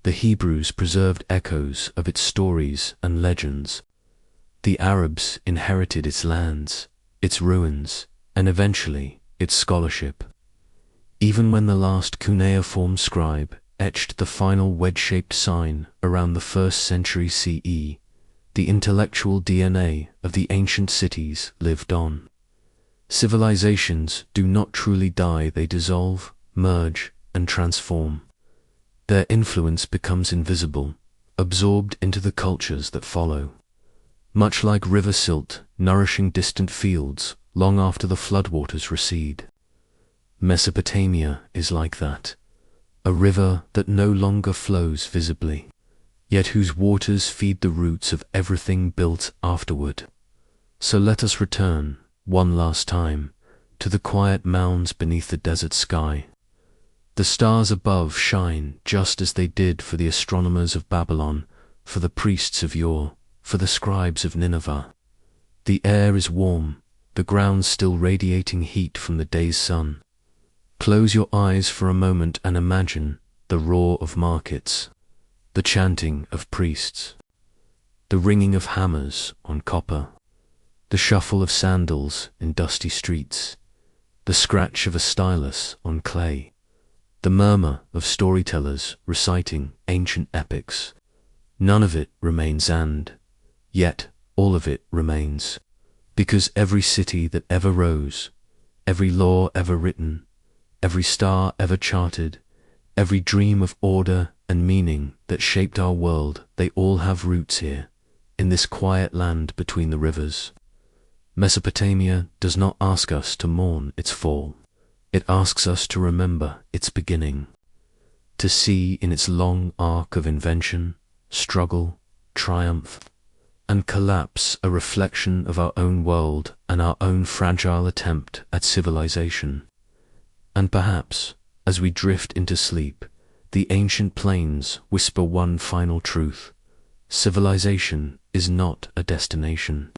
The Hebrews preserved echoes of its stories and legends. The Arabs inherited its lands, its ruins, and eventually its scholarship. Even when the last cuneiform scribe etched the final wedge-shaped sign around the 1st century CE, the intellectual DNA of the ancient cities lived on. Civilizations do not truly die, they dissolve, merge, and transform. Their influence becomes invisible, absorbed into the cultures that follow. Much like river silt nourishing distant fields long after the floodwaters recede. Mesopotamia is like that, a river that no longer flows visibly, yet whose waters feed the roots of everything built afterward. So let us return, one last time, to the quiet mounds beneath the desert sky. The stars above shine just as they did for the astronomers of Babylon, for the priests of yore, for the scribes of Nineveh. The air is warm, the ground still radiating heat from the day's sun. Close your eyes for a moment and imagine the roar of markets, the chanting of priests, the ringing of hammers on copper, the shuffle of sandals in dusty streets, the scratch of a stylus on clay, the murmur of storytellers reciting ancient epics. None of it remains, and yet all of it remains, because every city that ever rose, every law ever written, every star ever charted, every dream of order and meaning that shaped our world, they all have roots here, in this quiet land between the rivers. Mesopotamia does not ask us to mourn its fall. It asks us to remember its beginning, to see in its long arc of invention, struggle, triumph, and collapse a reflection of our own world and our own fragile attempt at civilization. And perhaps, as we drift into sleep, the ancient plains whisper one final truth: civilization is not a destination.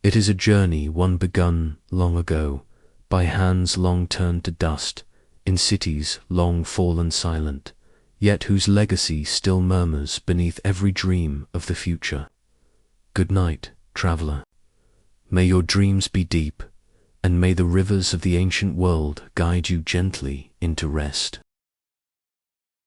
It is a journey, one begun long ago, by hands long turned to dust, in cities long fallen silent, yet whose legacy still murmurs beneath every dream of the future. Good night, traveler. May your dreams be deep, and may the rivers of the ancient world guide you gently into rest.